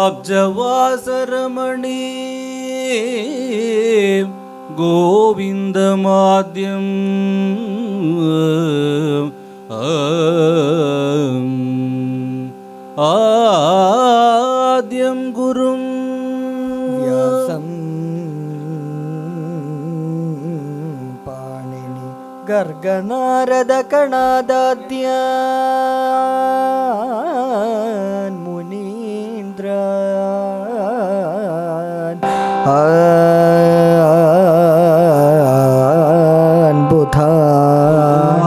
अब्जवासरमणि गोविन्दमाद्यम् आद्यं गुरुं व्यासं पाणिनि गर्गनारदकणादाद्यान् मुनीन्द्रान् बुधान्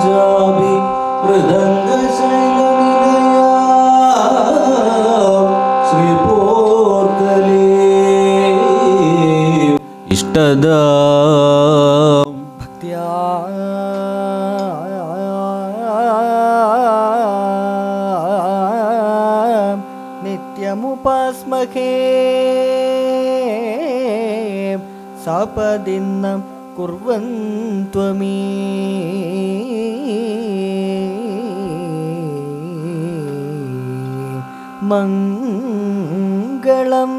जाबि मृदङ्गशैलनिलया श्रीपोर्कले इष्टदा भक्त्या नित्यमुपास्महे सापदिन्नं कुर्वन्त्वमी मङ्गलम्।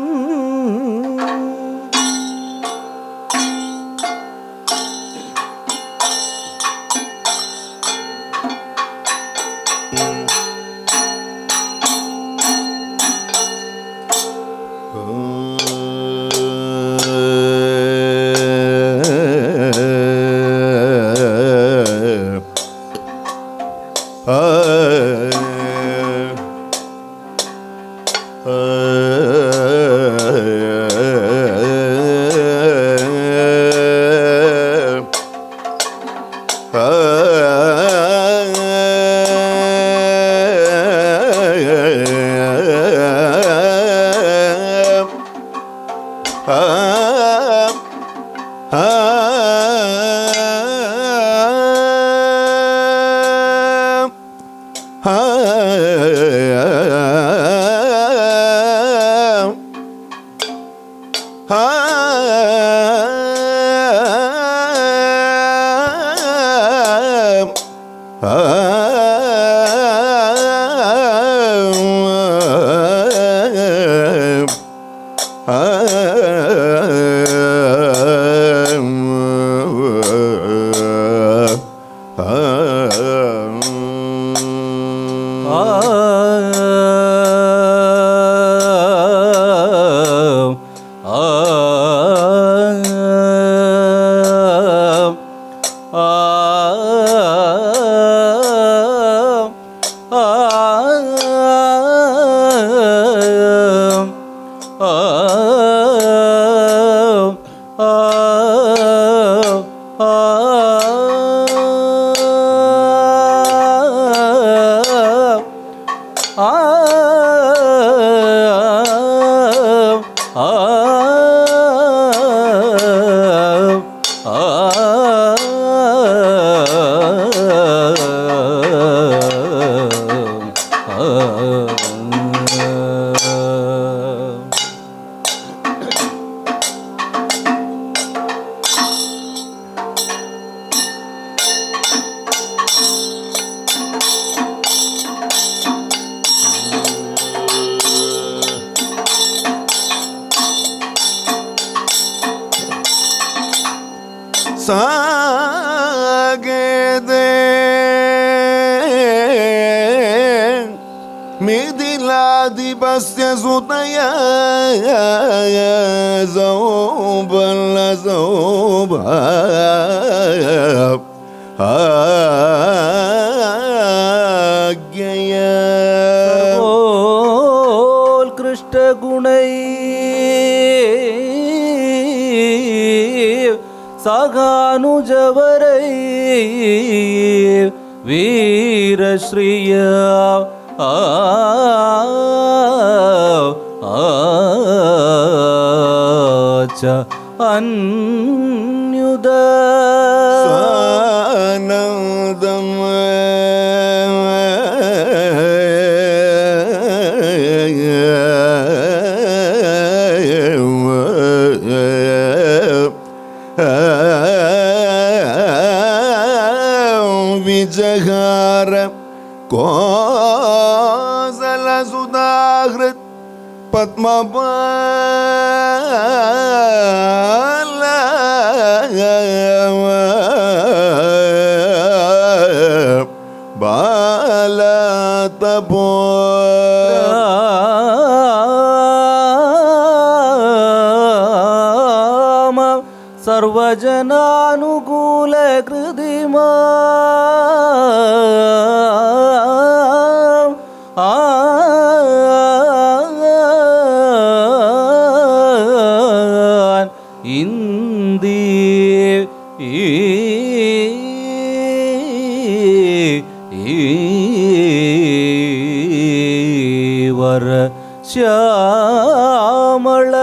सागेदे मिथिलाधिपस्य सुतया कृष्ण गुणै സഖാനുജവരൈ വീരശ്രീയ അന്യുത സാനന്ദം വിജഹാര കോസലസുധാഹൃത് പത്മപാല ബാലതപോ സർവജനാനുകൂല കൃതിമാ ഇന്ദി വര ശ്യാമള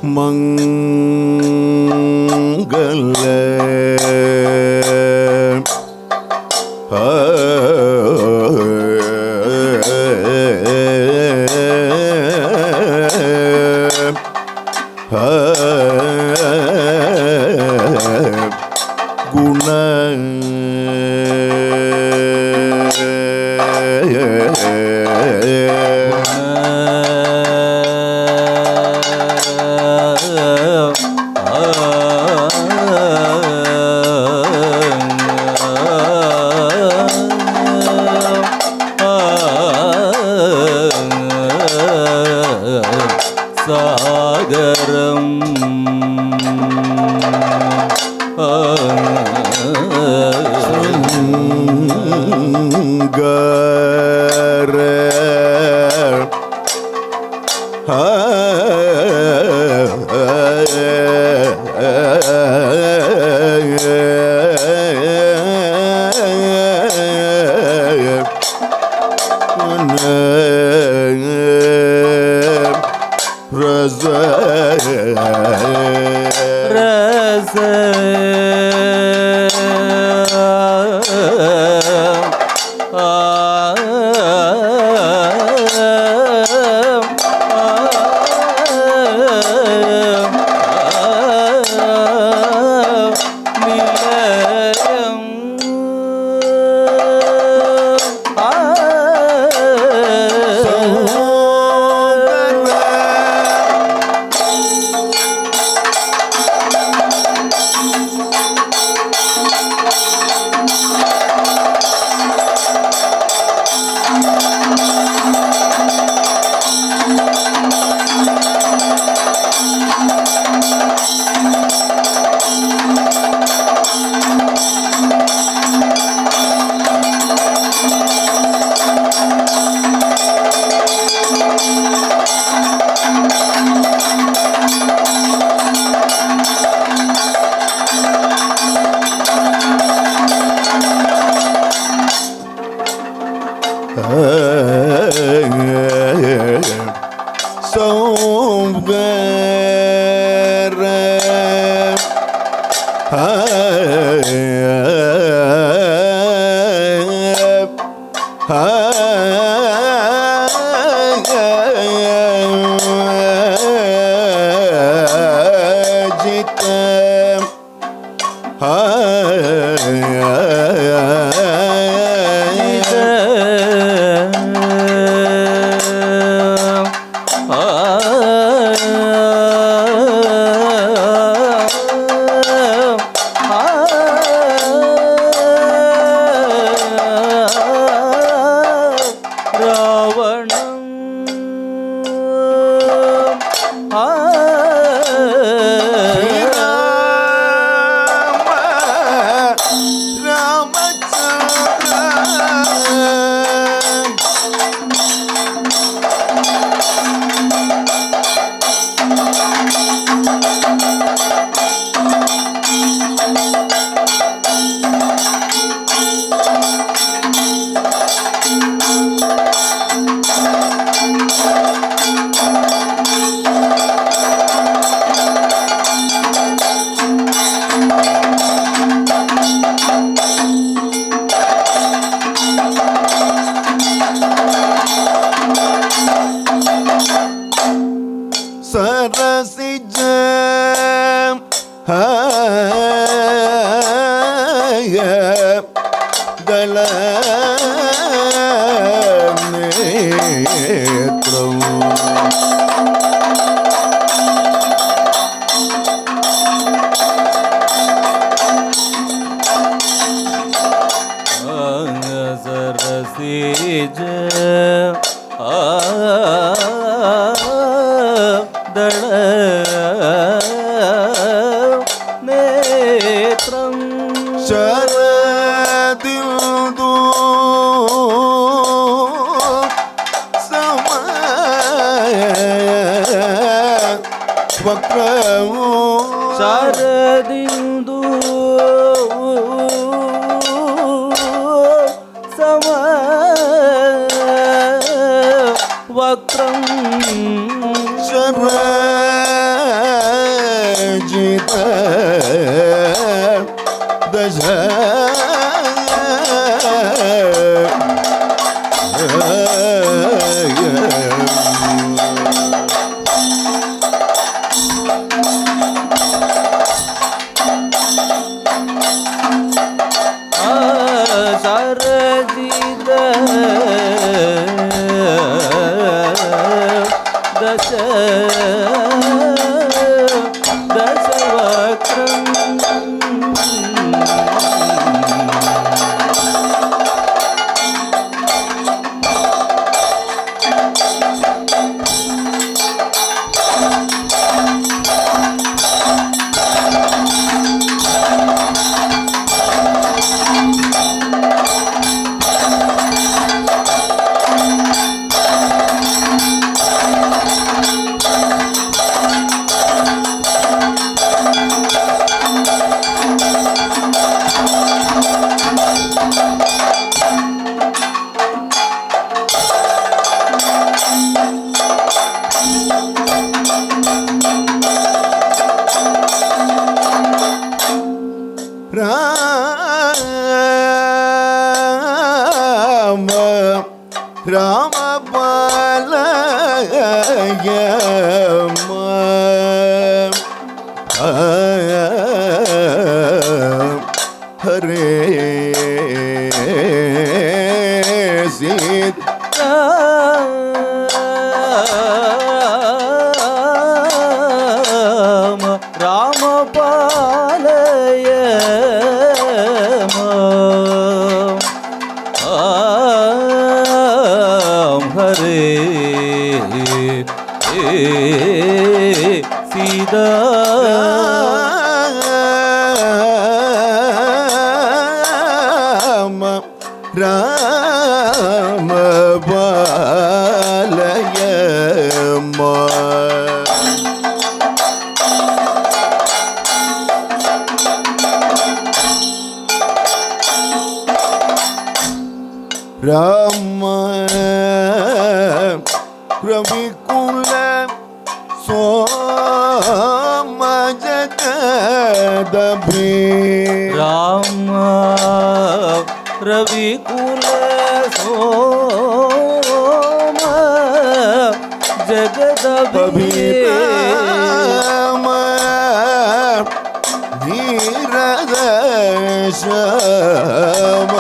மங்கள குண சாகரம் கர ரச ரச सरसिज दल नेत्रम सरसिज दल नेत्रम शरदिन्दु समय वक्रमो शरदिन्दु समय वक्रम शर ಸೀದಾ ರಾಮ ಬಾಲಯಮ ರಾಮ ರವಿಕುಲ ಸೋಮ ಜಗದಭಿ ರಾಮ ರವಿಕುಲ ಸೋಮ ಜಗದಭಿ ರಾಮ ನೀರದ ಶ್ಯಾಮ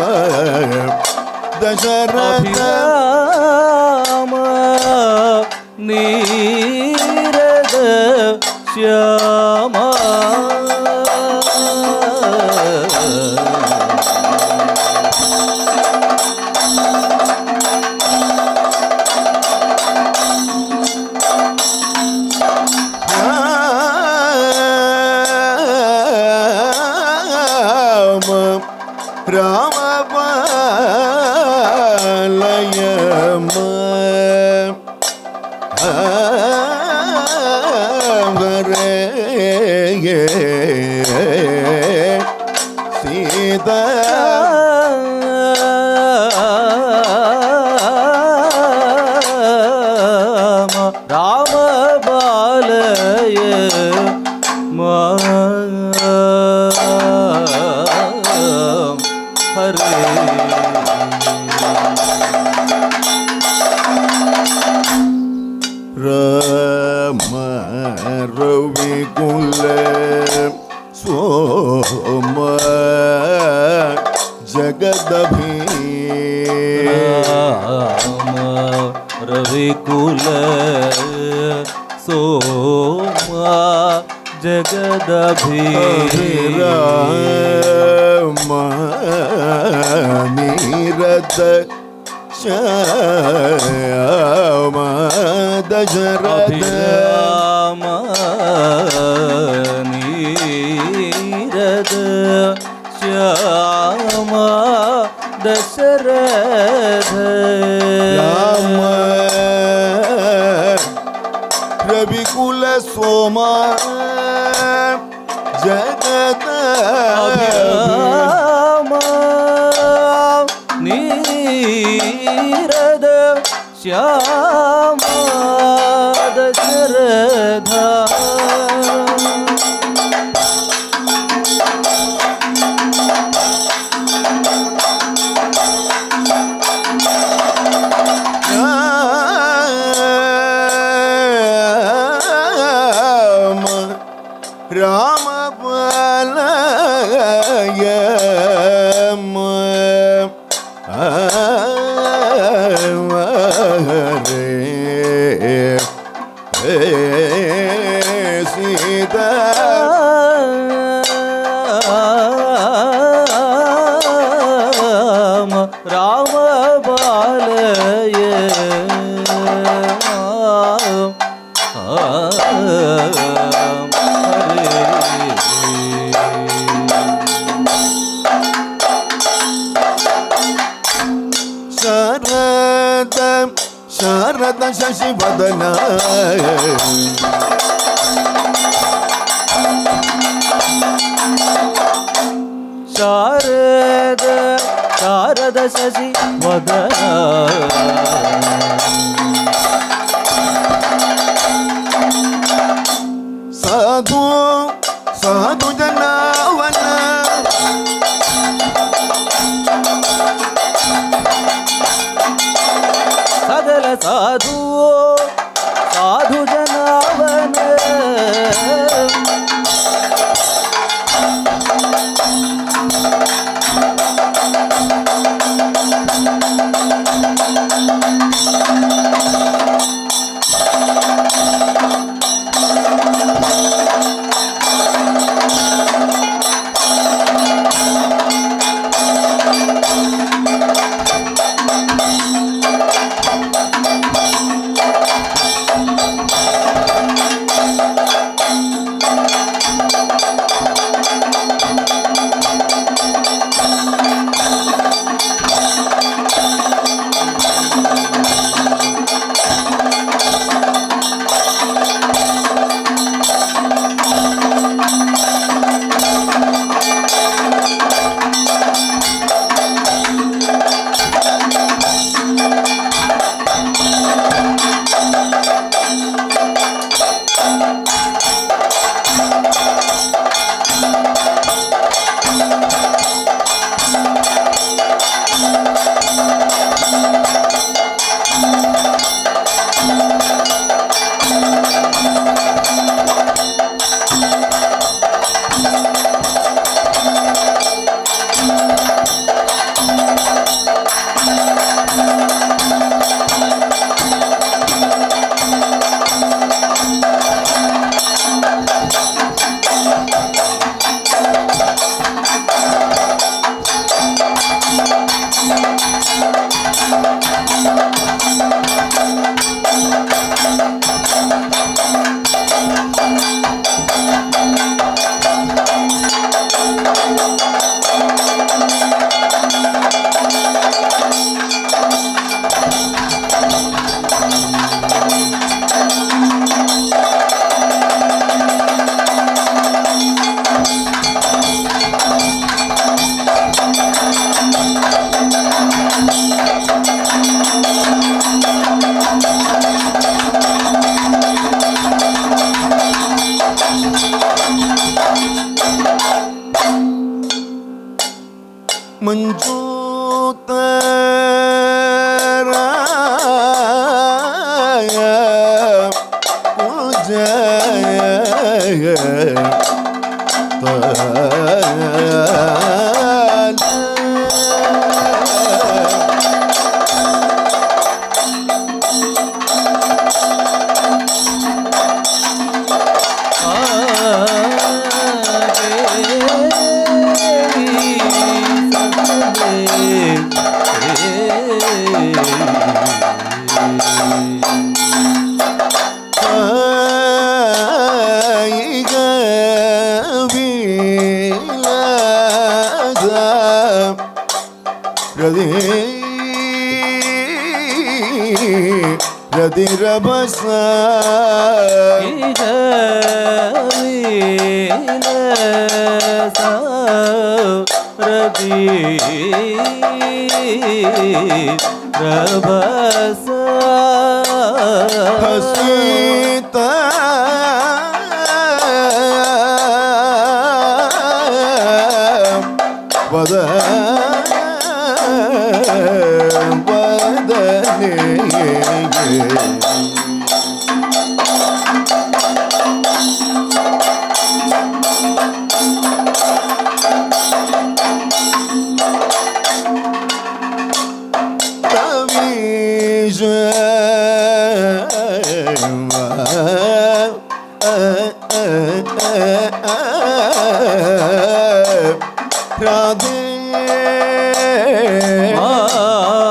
ದಶರಥ ಅಭಿರಾಮ ನೀರದ ಶ್ಯಾಮ ರಾಮ ಬಾಲಯಮ ಹರೇ ಸೀತಾ ರಾಮ ಬಾಲಯ ಹರೇ ರಾಮ ರವಿಕುಲ ಸೋಮ ಜಗದಭಿ ರಾಮ ರವಿಕುಲ ಸೋಮ ಜಗದಭಿ ರಾಮ ನೀರತ ಶ್ಯಾಮ ದಶರಥ ಅಭಿರಾಮ ನೀರದ ಶ್ಯಾಮ ದಶರಥ ರಾಮ ರವಿಕುಲ ಸೋಮ ಜಗದ ಅಭಿರಾಮ ನೀರದ ಶ್ಯಾಮ ದಶರಥ ರಾಮ ಬಾಲಯಮ ಹರೇ ಸೀತಾ ರಾಮ ಬಾಲಯ ಶಾರದ ಶಾರದ ಶಶಿವದನ ಶಾರದ ಶಾರದ ಶಶಿ ವದನ ಸಾಧು ಸಾಧು ಜನಾವನ ಸಕಲ ಸಾಧು ಸಾಧು ಜನಾವನ ಮಂಜೂತರಾಯ ಪೂಜಯ ರಬಸ ರಬಿ ರಬಸ ಹಸಿತ ವದ ವದನೆ ರಾಧೆ ಮಾಧವ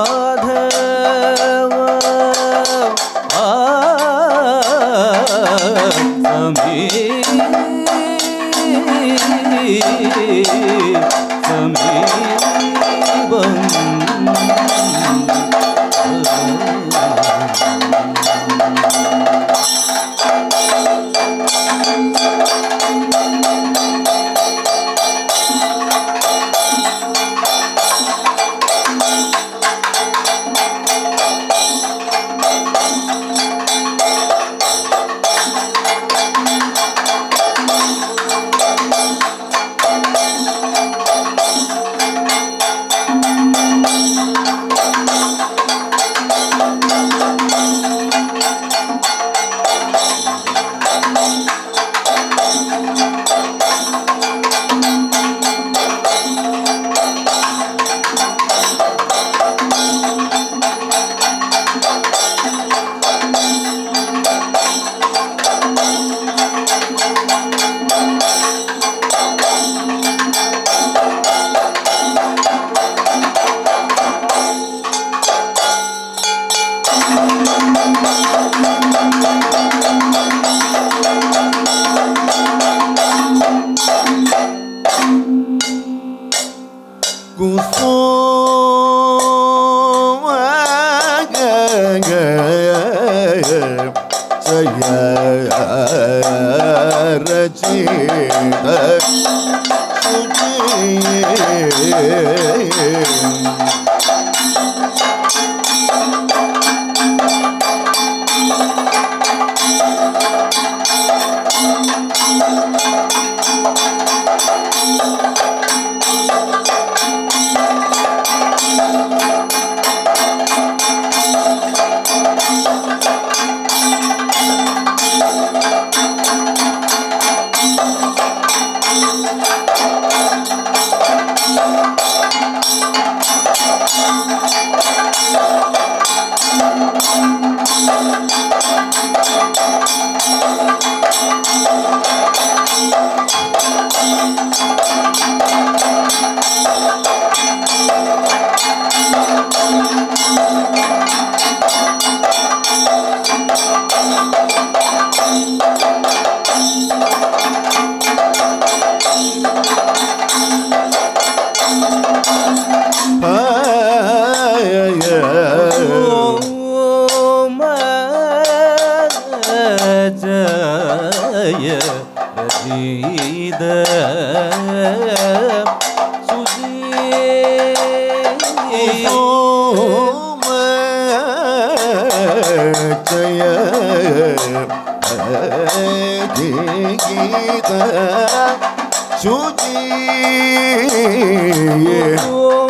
ശുചി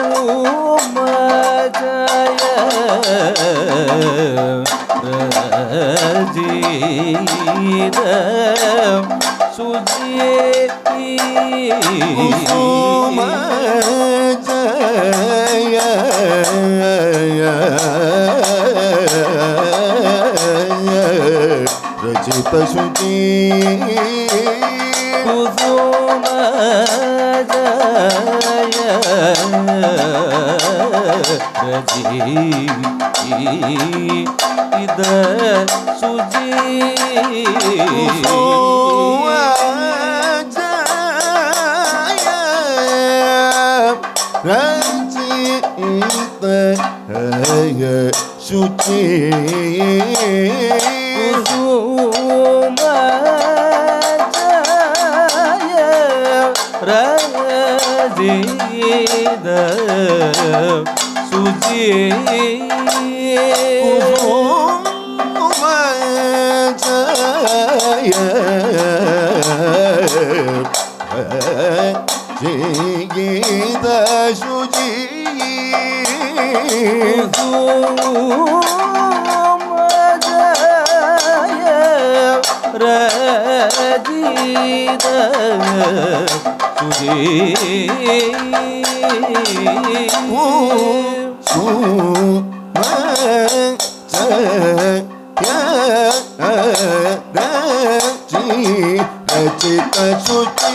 കുസുമ ജയ രചിത ശുചി കുസുമ ഇത സുജി ശുചി കുസുമ രജിത സുജി ഗീത ശുചി രജിത സുജി രചിത ശുചി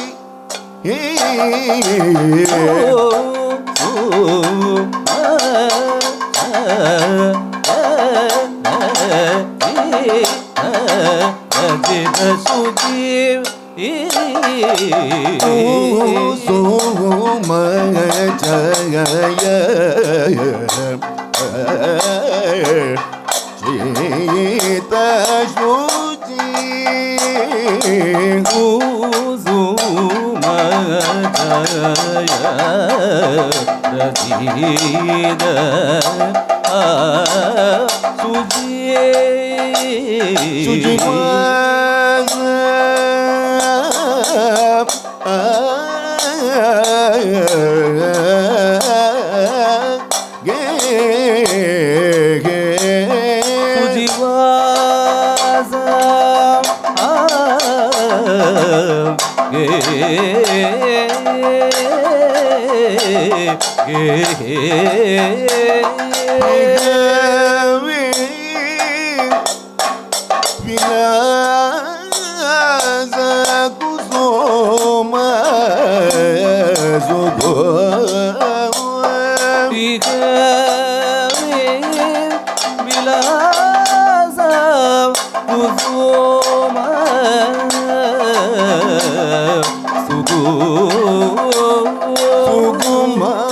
രജിത സുജി സുമ ജയ ശീത ശുചി കുസുമ ജയ രജിത സുജി ശുചി സുജിവാസ വിലാസ കുസുമ സുഗോ വിലാസ കുസുമ സുഗു സുകുമാര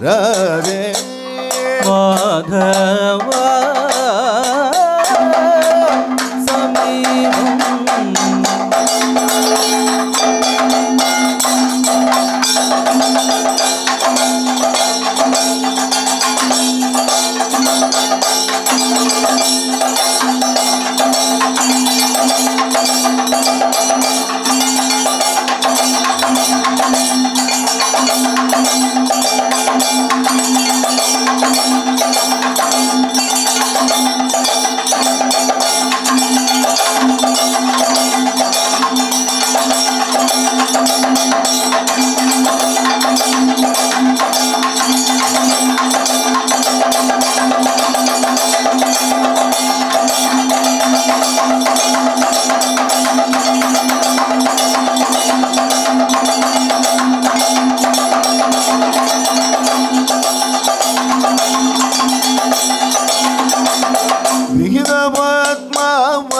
ராதே மாதவ சமீபம் விகித பத்மாவதி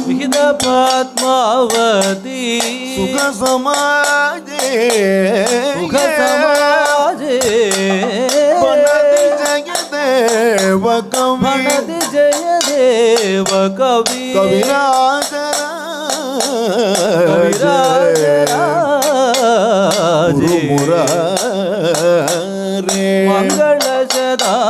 விகித பத்மாவதி சுக சமாஜே சுக சமாஜே வனதி ஜெயதேவ கவி வனதி ஜெய தேவ கவி கவிராஜ கவிராஜராஜே முரரே மங்கள சதானி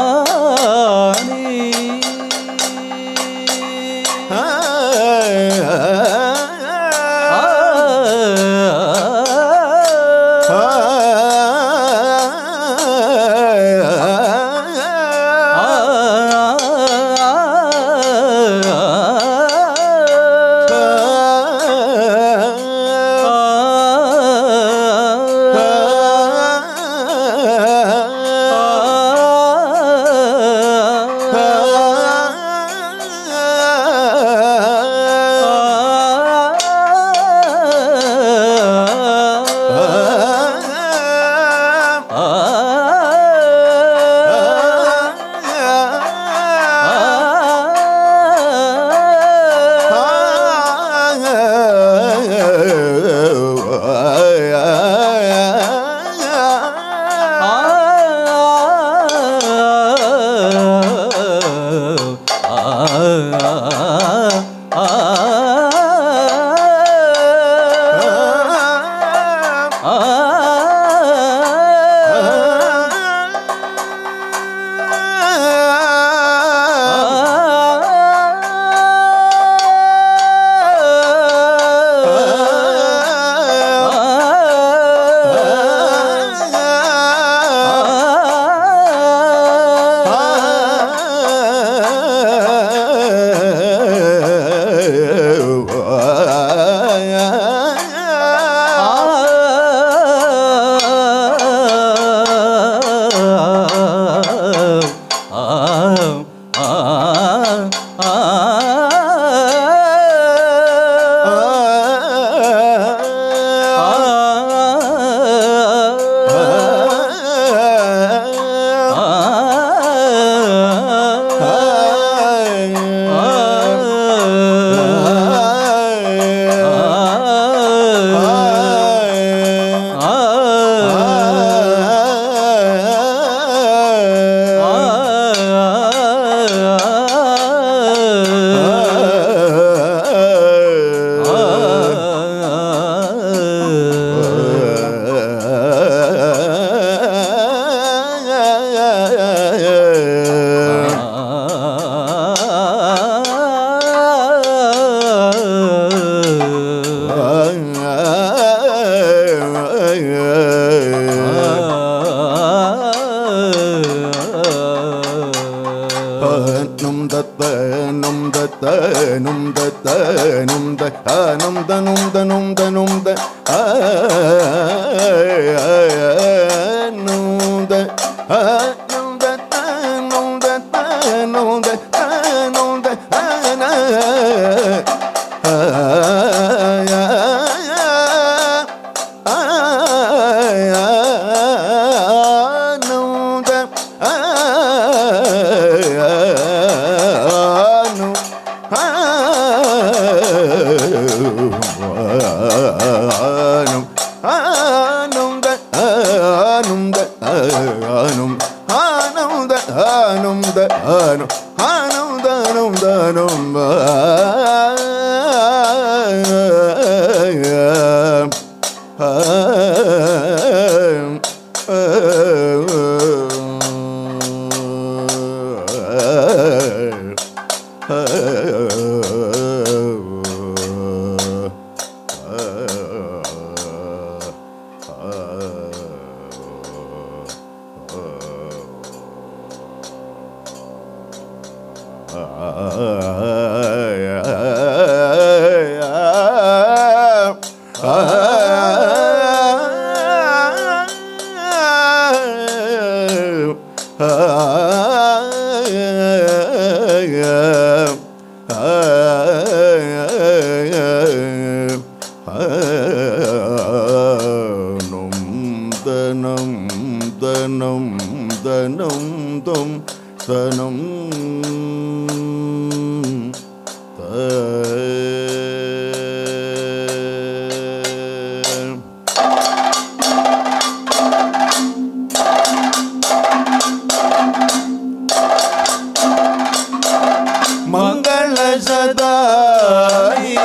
मंगल सदाई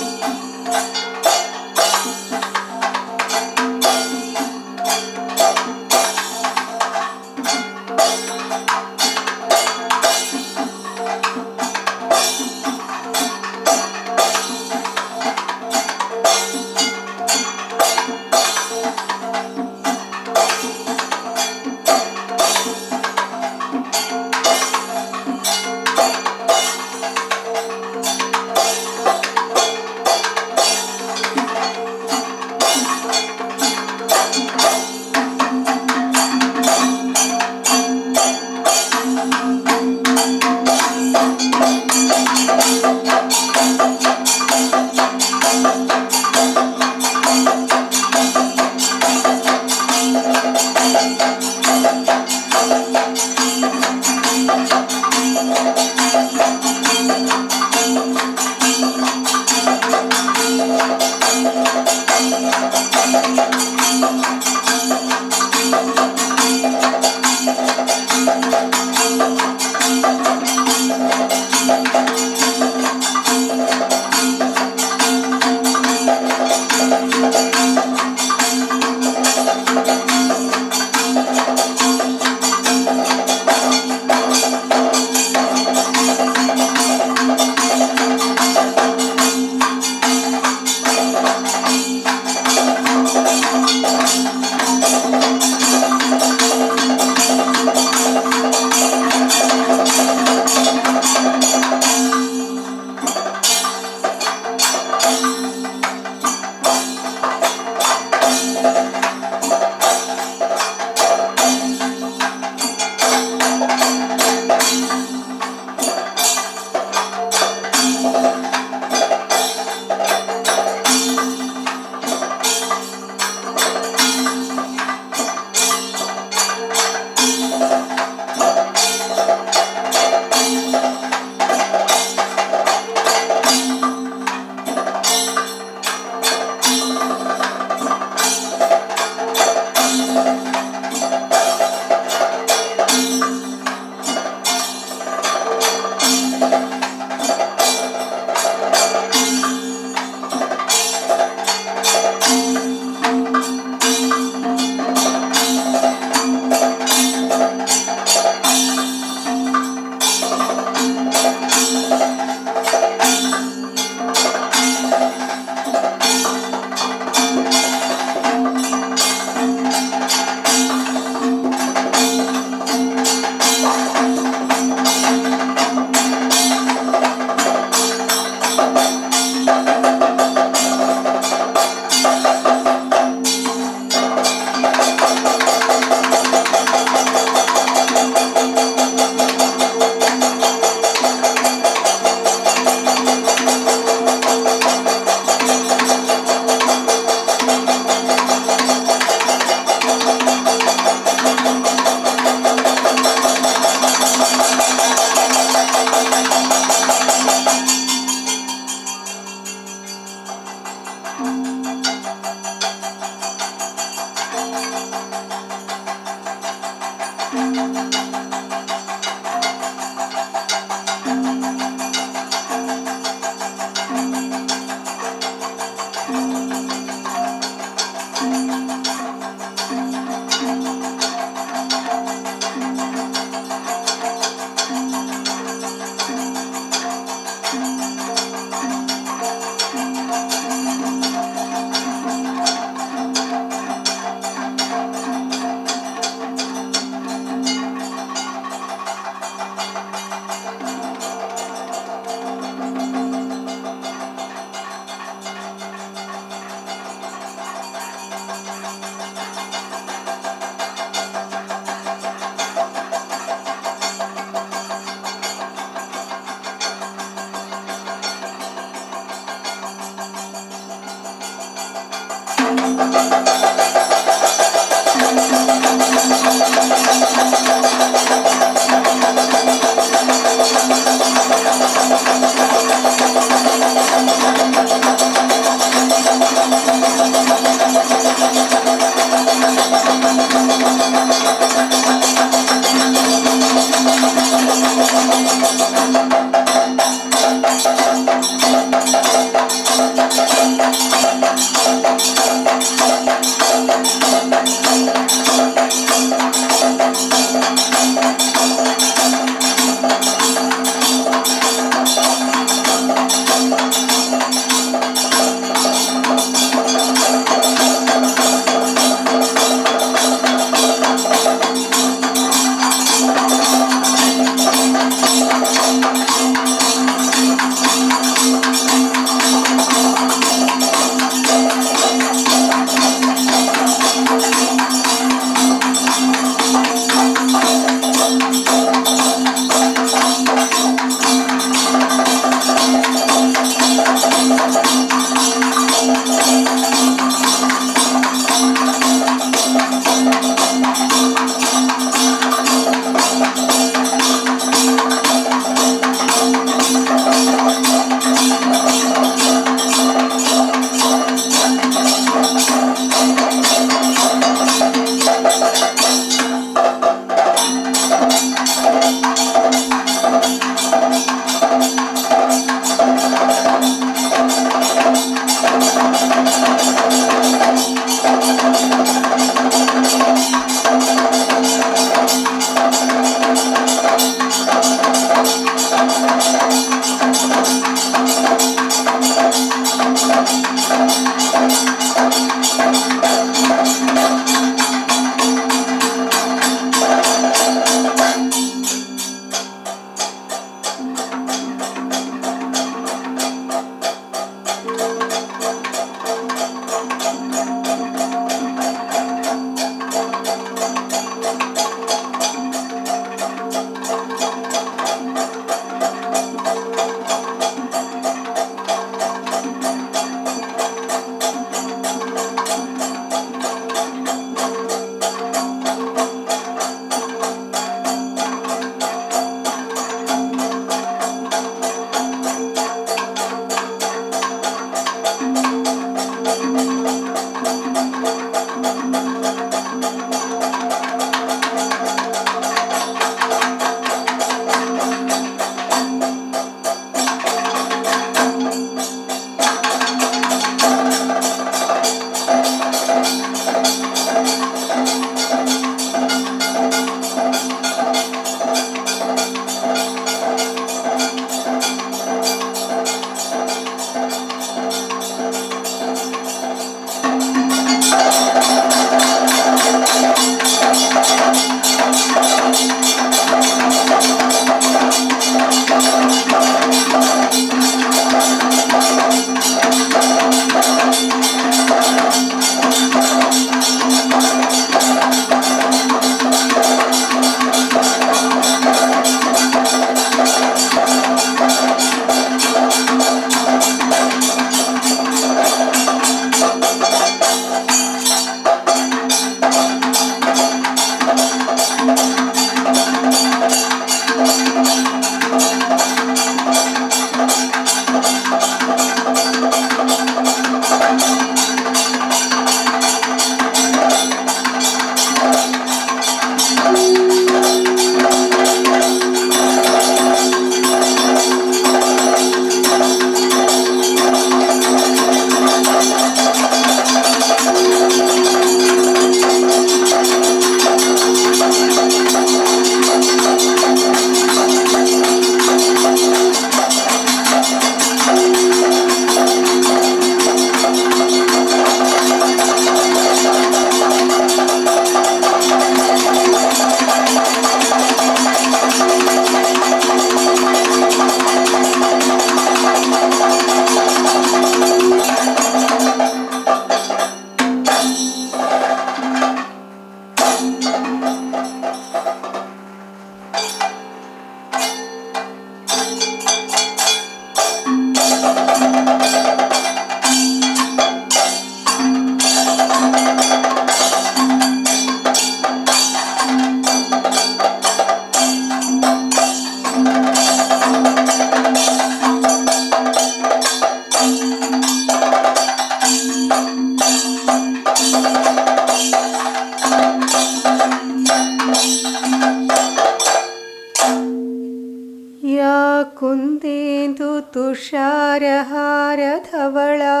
हारहारधवला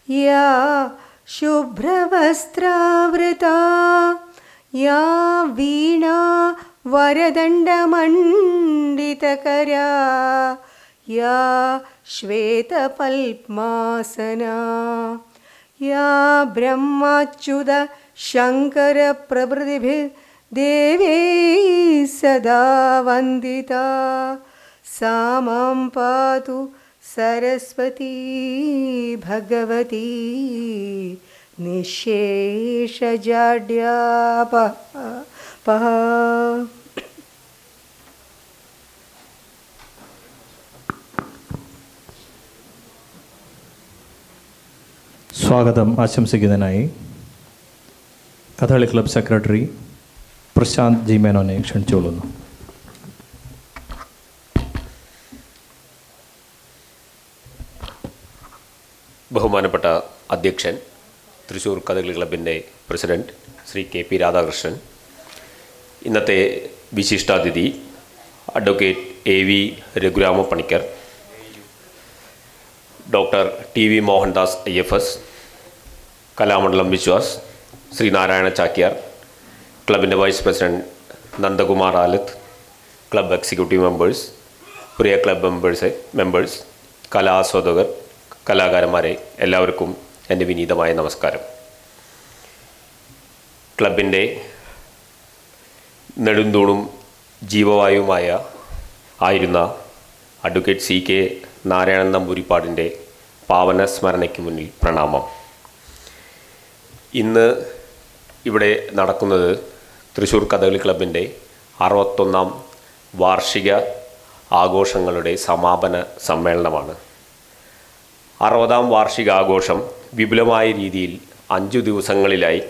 या शुभ्रवस्त्रावृता या वीणा वरदण्डमण्डितकरा या श्वेतपल्मासना या ब्रह्माच्युत शङ्करप्रभृतिभिः देवी सदा वन्दिता सा मां पातु सरस्वती भगवती निःशेषजाड्यापहा. സ്വാഗതം ആശംസിക്കുന്നതിനായി Kathakali club secretary Prashanth G മേനോനെ ക്ഷണിച്ചുകൊള്ളുന്നു. ബഹുമാനപ്പെട്ട അധ്യക്ഷൻ, തൃശ്ശൂർ കഥകളി ക്ലബിൻ്റെ പ്രസിഡന്റ് ശ്രീ KP രാധാകൃഷ്ണൻ, ഇന്നത്തെ വിശിഷ്ടാതിഥി advocate AV Raghurama Panicker, doctor TV Mohandas IFS, Kalamandalam Viswas, Shri Narayana Chakyar, ക്ലബിൻ്റെ vice president Nandakumar Alath, club executive members, പ്രിയ ക്ലബ് മെമ്പേഴ്സ്, കലാസ്വാദകർ, കലാകാരന്മാരെ, എല്ലാവർക്കും എൻ്റെ വിനീതമായ നമസ്കാരം. ക്ലബിൻ്റെ നെടുന്തൂണും ജീവവായുവുമായിരുന്ന അഡ്വക്കേറ്റ് CK നാരായണൻ നമ്പൂതിരിപ്പാടിൻ്റെ പാവന സ്മരണയ്ക്ക് മുന്നിൽ പ്രണാമം. ഇന്ന് ഇവിടെ നടക്കുന്നത് തൃശ്ശൂർ കഥകളി ക്ലബിൻ്റെ 61ാം വാർഷിക ആഘോഷങ്ങളുടെ സമാപന സമ്മേളനമാണ്. 60ാം വാർഷികാഘോഷം വിപുലമായ രീതിയിൽ 5 ദിവസങ്ങളിലായി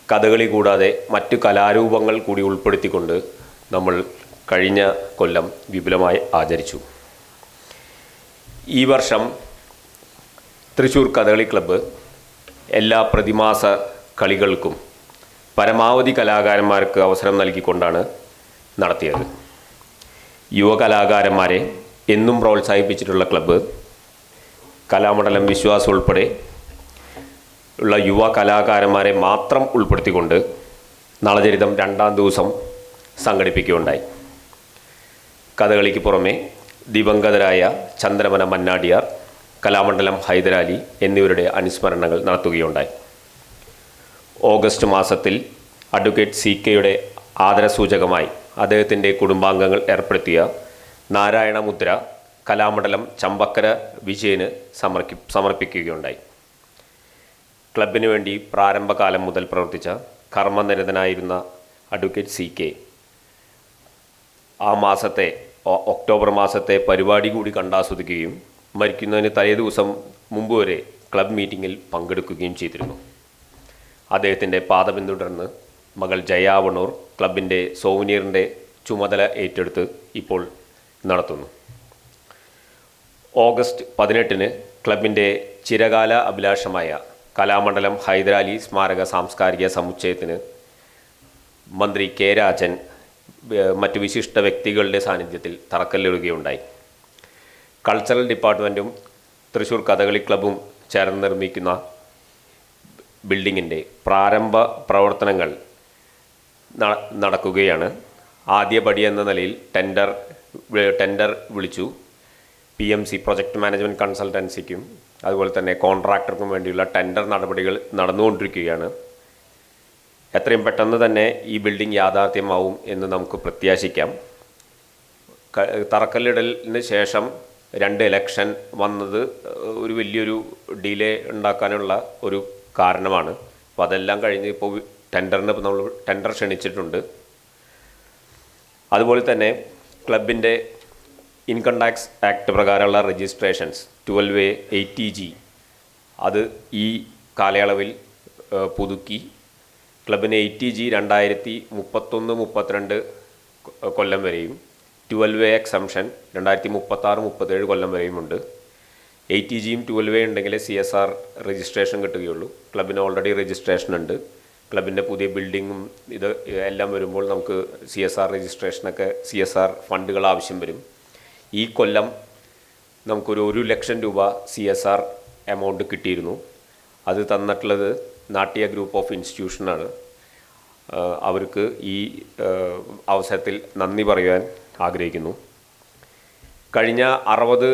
കഥകളി കൂടാതെ മറ്റു കലാരൂപങ്ങൾ കൂടി ഉൾപ്പെടുത്തിക്കൊണ്ട് നമ്മൾ കഴിഞ്ഞ കൊല്ലം വിപുലമായി ആചരിച്ചു. ഈ വർഷം തൃശ്ശൂർ കഥകളി ക്ലബ്ബ് എല്ലാ പ്രതിമാസ കളികൾക്കും പരമാവധി കലാകാരന്മാർക്ക് അവസരം നൽകിക്കൊണ്ടാണ് നടത്തിയത്. യുവകലാകാരന്മാരെ എന്നും പ്രോത്സാഹിപ്പിച്ചിട്ടുള്ള ക്ലബ്ബ് കലാമണ്ഡലം വിശ്വാസ് ഉൾപ്പെടെ ഉള്ള യുവ കലാകാരന്മാരെ മാത്രം ഉൾപ്പെടുത്തിക്കൊണ്ട് നളചരിതം 2ാം ദിവസം സംഘടിപ്പിക്കുകയുണ്ടായി. കഥകളിക്ക് പുറമെ ദിവംഗതരായ ചന്ദ്രമന മന്നാടിയാർ, കലാമണ്ഡലം ഹൈദരാലി എന്നിവരുടെ അനുസ്മരണങ്ങൾ നടത്തുകയുണ്ടായി. ഓഗസ്റ്റ് മാസത്തിൽ അഡ്വക്കേറ്റ് CKയുടെ ആദരസൂചകമായി അദ്ദേഹത്തിൻ്റെ കുടുംബാംഗങ്ങൾ ഏർപ്പെടുത്തിയ നാരായണ മുദ്ര കലാമണ്ഡലം ചമ്പക്കര വിജയന് സമർപ്പിക്കുകയുണ്ടായി. ക്ലബിന് വേണ്ടി പ്രാരംഭകാലം മുതൽ പ്രവർത്തിച്ച കർമ്മനിരതനായിരുന്ന അഡ്വക്കേറ്റ് CK ആ മാസത്തെ ഒക്ടോബർ മാസത്തെ പരിപാടി കൂടി കണ്ടാസ്വദിക്കുകയും മരിക്കുന്നതിന് തലേദിവസം മുമ്പ് വരെ ക്ലബ് മീറ്റിങ്ങിൽ പങ്കെടുക്കുകയും ചെയ്തിരുന്നു. അദ്ദേഹത്തിൻ്റെ പാത പിന്തുടർന്ന് മകൾ ജയാവണൂർ ക്ലബിൻ്റെ സോവനിയറിൻ്റെ ചുമതല ഏറ്റെടുത്ത് ഇപ്പോൾ നടത്തുന്നു. ഓഗസ്റ്റ് 18-ന് ക്ലബിൻ്റെ ചിരകാല അഭിലാഷമായ കലാമണ്ഡലം ഹൈദരാലി സ്മാരക സാംസ്കാരിക സമുച്ചയത്തിന് മന്ത്രി K രാജൻ മറ്റു വിശിഷ്ട വ്യക്തികളുടെ സാന്നിധ്യത്തിൽ തറക്കല്ലിടുകയുണ്ടായി. കൾച്ചറൽ ഡിപ്പാർട്ട്മെൻറ്റും തൃശ്ശൂർ കഥകളി ക്ലബ്ബും ചേർന്ന് നിർമ്മിക്കുന്ന ബിൽഡിങ്ങിൻ്റെ പ്രാരംഭ പ്രവർത്തനങ്ങൾ നടക്കുകയാണ്. ആദ്യപടി എന്ന നിലയിൽ ടെൻഡർ വിളിച്ചു. PMC പ്രൊജക്ട് മാനേജ്മെൻറ്റ് കൺസൾട്ടൻസിക്കും അതുപോലെ തന്നെ കോൺട്രാക്ടർക്കും വേണ്ടിയുള്ള ടെൻഡർ നടപടികൾ നടന്നുകൊണ്ടിരിക്കുകയാണ്. എത്രയും പെട്ടെന്ന് തന്നെ ഈ ബിൽഡിംഗ് യാഥാർത്ഥ്യമാവും എന്ന് നമുക്ക് പ്രത്യാശിക്കാം. തറക്കല്ലിടലിന് ശേഷം 2 ഇലക്ഷൻ വന്നത് ഒരു വലിയൊരു ഡിലേ ഉണ്ടാക്കാനുള്ള ഒരു കാരണമാണ്. അപ്പോൾ അതെല്ലാം കഴിഞ്ഞ് ഇപ്പോൾ നമ്മൾ ടെൻഡർ ക്ഷണിച്ചിട്ടുണ്ട്. അതുപോലെ തന്നെ ക്ലബിൻ്റെ ഇൻകം ടാക്സ് ആക്ട് പ്രകാരമുള്ള രജിസ്ട്രേഷൻസ് 12A 80G അത് ഈ കാലയളവിൽ പുതുക്കി ക്ലബിന് 80G 2031-32 കൊല്ലം വരെയും 12A എക്സംഷൻ 2036-37 കൊല്ലം വരെയുമുണ്ട്. 80Gയും 12A ഉണ്ടെങ്കിലേ CSR രജിസ്ട്രേഷൻ കിട്ടുകയുള്ളൂ. ക്ലബിന് ഓൾറെഡി രജിസ്ട്രേഷൻ ഉണ്ട്. ക്ലബിൻ്റെ പുതിയ ബിൽഡിങ്ങും ഇത് എല്ലാം വരുമ്പോൾ നമുക്ക് CSR രജിസ്ട്രേഷനൊക്കെ CSR ഫണ്ടുകൾ ആവശ്യം വരും. ഈ കൊല്ലം നമുക്കൊരു 1,00,000 രൂപ CSR എമൗണ്ട് കിട്ടിയിരുന്നു. അത് തന്നിട്ടുള്ളത് നാട്യ ഗ്രൂപ്പ് ഓഫ് ഇൻസ്റ്റിറ്റ്യൂഷനാണ്. അവർക്ക് ഈ അവസരത്തിൽ നന്ദി പറയുവാൻ ആഗ്രഹിക്കുന്നു. കഴിഞ്ഞ 60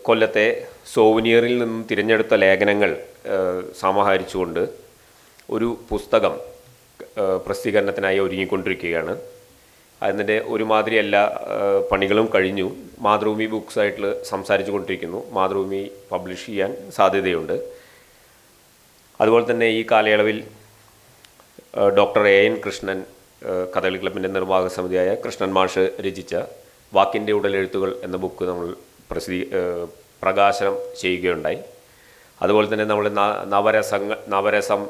കൊല്ലത്തെ സോവനിയറിൽ നിന്നും തിരഞ്ഞെടുത്ത ലേഖനങ്ങൾ സമാഹരിച്ചുകൊണ്ട് ഒരു പുസ്തകം പ്രസിദ്ധീകരണത്തിനായി ഒരുങ്ങിക്കൊണ്ടിരിക്കുകയാണ്. അതിൻ്റെ ഒരുമാതിരി എല്ലാ പണികളും കഴിഞ്ഞു. മാതൃഭൂമി ബുക്സായിട്ട് സംസാരിച്ചു കൊണ്ടിരിക്കുന്നു. മാതൃഭൂമി പബ്ലിഷ് ചെയ്യാൻ സാധ്യതയുണ്ട്. അതുപോലെ തന്നെ ഈ കാലയളവിൽ ഡോക്ടർ AN കൃഷ്ണൻ, കഥകളി ക്ലബിൻ്റെ നിർവാഹക സമിതിയായ കൃഷ്ണൻ മാഷ് രചിച്ച വാക്കിൻ്റെ ഉടലെഴുത്തുകൾ എന്ന ബുക്ക് നമ്മൾ പ്രകാശനം ചെയ്യുകയുണ്ടായി. അതുപോലെ തന്നെ നമ്മൾ നവരസം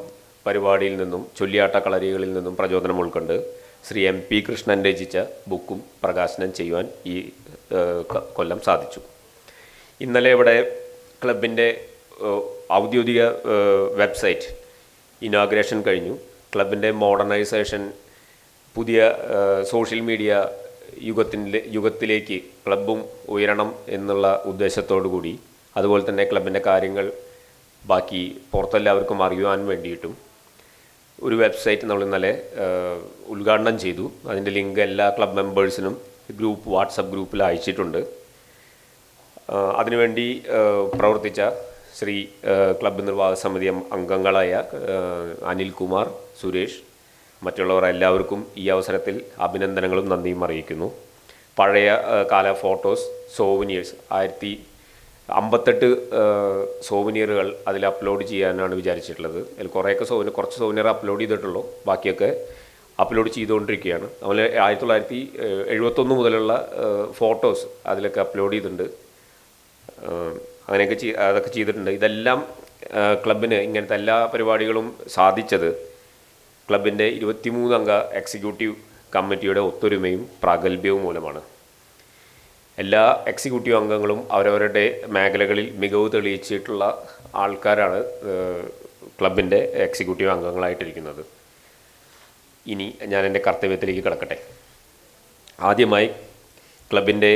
പരിപാടിയിൽ നിന്നും ചൊല്ലിയാട്ട കളരികളിൽ നിന്നും പ്രചോദനം ഉൾക്കൊണ്ട് ശ്രീ MP കൃഷ്ണൻ രചിച്ച ബുക്കും പ്രകാശനം ചെയ്യുവാൻ ഈ കൊല്ലം സാധിച്ചു. ഇന്നലെ ഇവിടെ ക്ലബിൻ്റെ ഔദ്യോഗിക വെബ്സൈറ്റ് ഇനോഗ്രേഷൻ കഴിഞ്ഞു. ക്ലബിൻ്റെ മോഡേണൈസേഷൻ, പുതിയ സോഷ്യൽ മീഡിയ യുഗത്തിലേക്ക് ക്ലബും ഉയരണം എന്നുള്ള ഉദ്ദേശത്തോടു കൂടി, അതുപോലെ തന്നെ ക്ലബിൻ്റെ കാര്യങ്ങൾ ബാക്കി പുറത്തെല്ലാവർക്കും അറിയുവാൻ വേണ്ടിയിട്ടും ഒരു വെബ്സൈറ്റ് നമ്മൾ ഇന്നലെ ഉദ്ഘാടനം ചെയ്തു. അതിൻ്റെ ലിങ്ക് എല്ലാ ക്ലബ് മെമ്പേഴ്സിനും വാട്സപ്പ് ഗ്രൂപ്പിൽ അയച്ചിട്ടുണ്ട്. അതിനുവേണ്ടി പ്രവർത്തിച്ച ശ്രീ ക്ലബ് നിർവാഹക സമിതി അംഗങ്ങളായ അനിൽകുമാർ, സുരേഷ്, മറ്റുള്ളവർ എല്ലാവർക്കും ഈ അവസരത്തിൽ അഭിനന്ദനങ്ങളും നന്ദിയും അറിയിക്കുന്നു. പഴയ കാല ഫോട്ടോസ്, സോവനിയേഴ്സ് 1058 സോവനിയറുകൾ അതിൽ അപ്ലോഡ് ചെയ്യാനാണ് വിചാരിച്ചിട്ടുള്ളത്. അതിൽ കുറച്ച് സോവനിയർ അപ്ലോഡ് ചെയ്തിട്ടുള്ളൂ, ബാക്കിയൊക്കെ അപ്ലോഡ് ചെയ്തുകൊണ്ടിരിക്കുകയാണ്. അതുപോലെ 1971 മുതലുള്ള ഫോട്ടോസ് അതിലൊക്കെ അപ്ലോഡ് ചെയ്തിട്ടുണ്ട്. അതൊക്കെ ചെയ്തിട്ടുണ്ട്. ഇതെല്ലാം ക്ലബിന് ഇങ്ങനത്തെ എല്ലാ പരിപാടികളും സാധിച്ചത് ക്ലബിൻ്റെ 23 അംഗ എക്സിക്യൂട്ടീവ് കമ്മിറ്റിയുടെ ഒത്തൊരുമയും പ്രാഗൽഭ്യവും മൂലമാണ്. എല്ലാ എക്സിക്യൂട്ടീവ് അംഗങ്ങളും അവരവരുടെ മേഖലകളിൽ മികവ് തെളിയിച്ചിട്ടുള്ള ആൾക്കാരാണ് ക്ലബിൻ്റെ എക്സിക്യൂട്ടീവ് അംഗങ്ങളായിട്ടിരിക്കുന്നത്. ഇനി ഞാൻ എൻ്റെ കർത്തവ്യത്തിലേക്ക് കിടക്കട്ടെ. ആദ്യമായി ക്ലബിൻ്റെ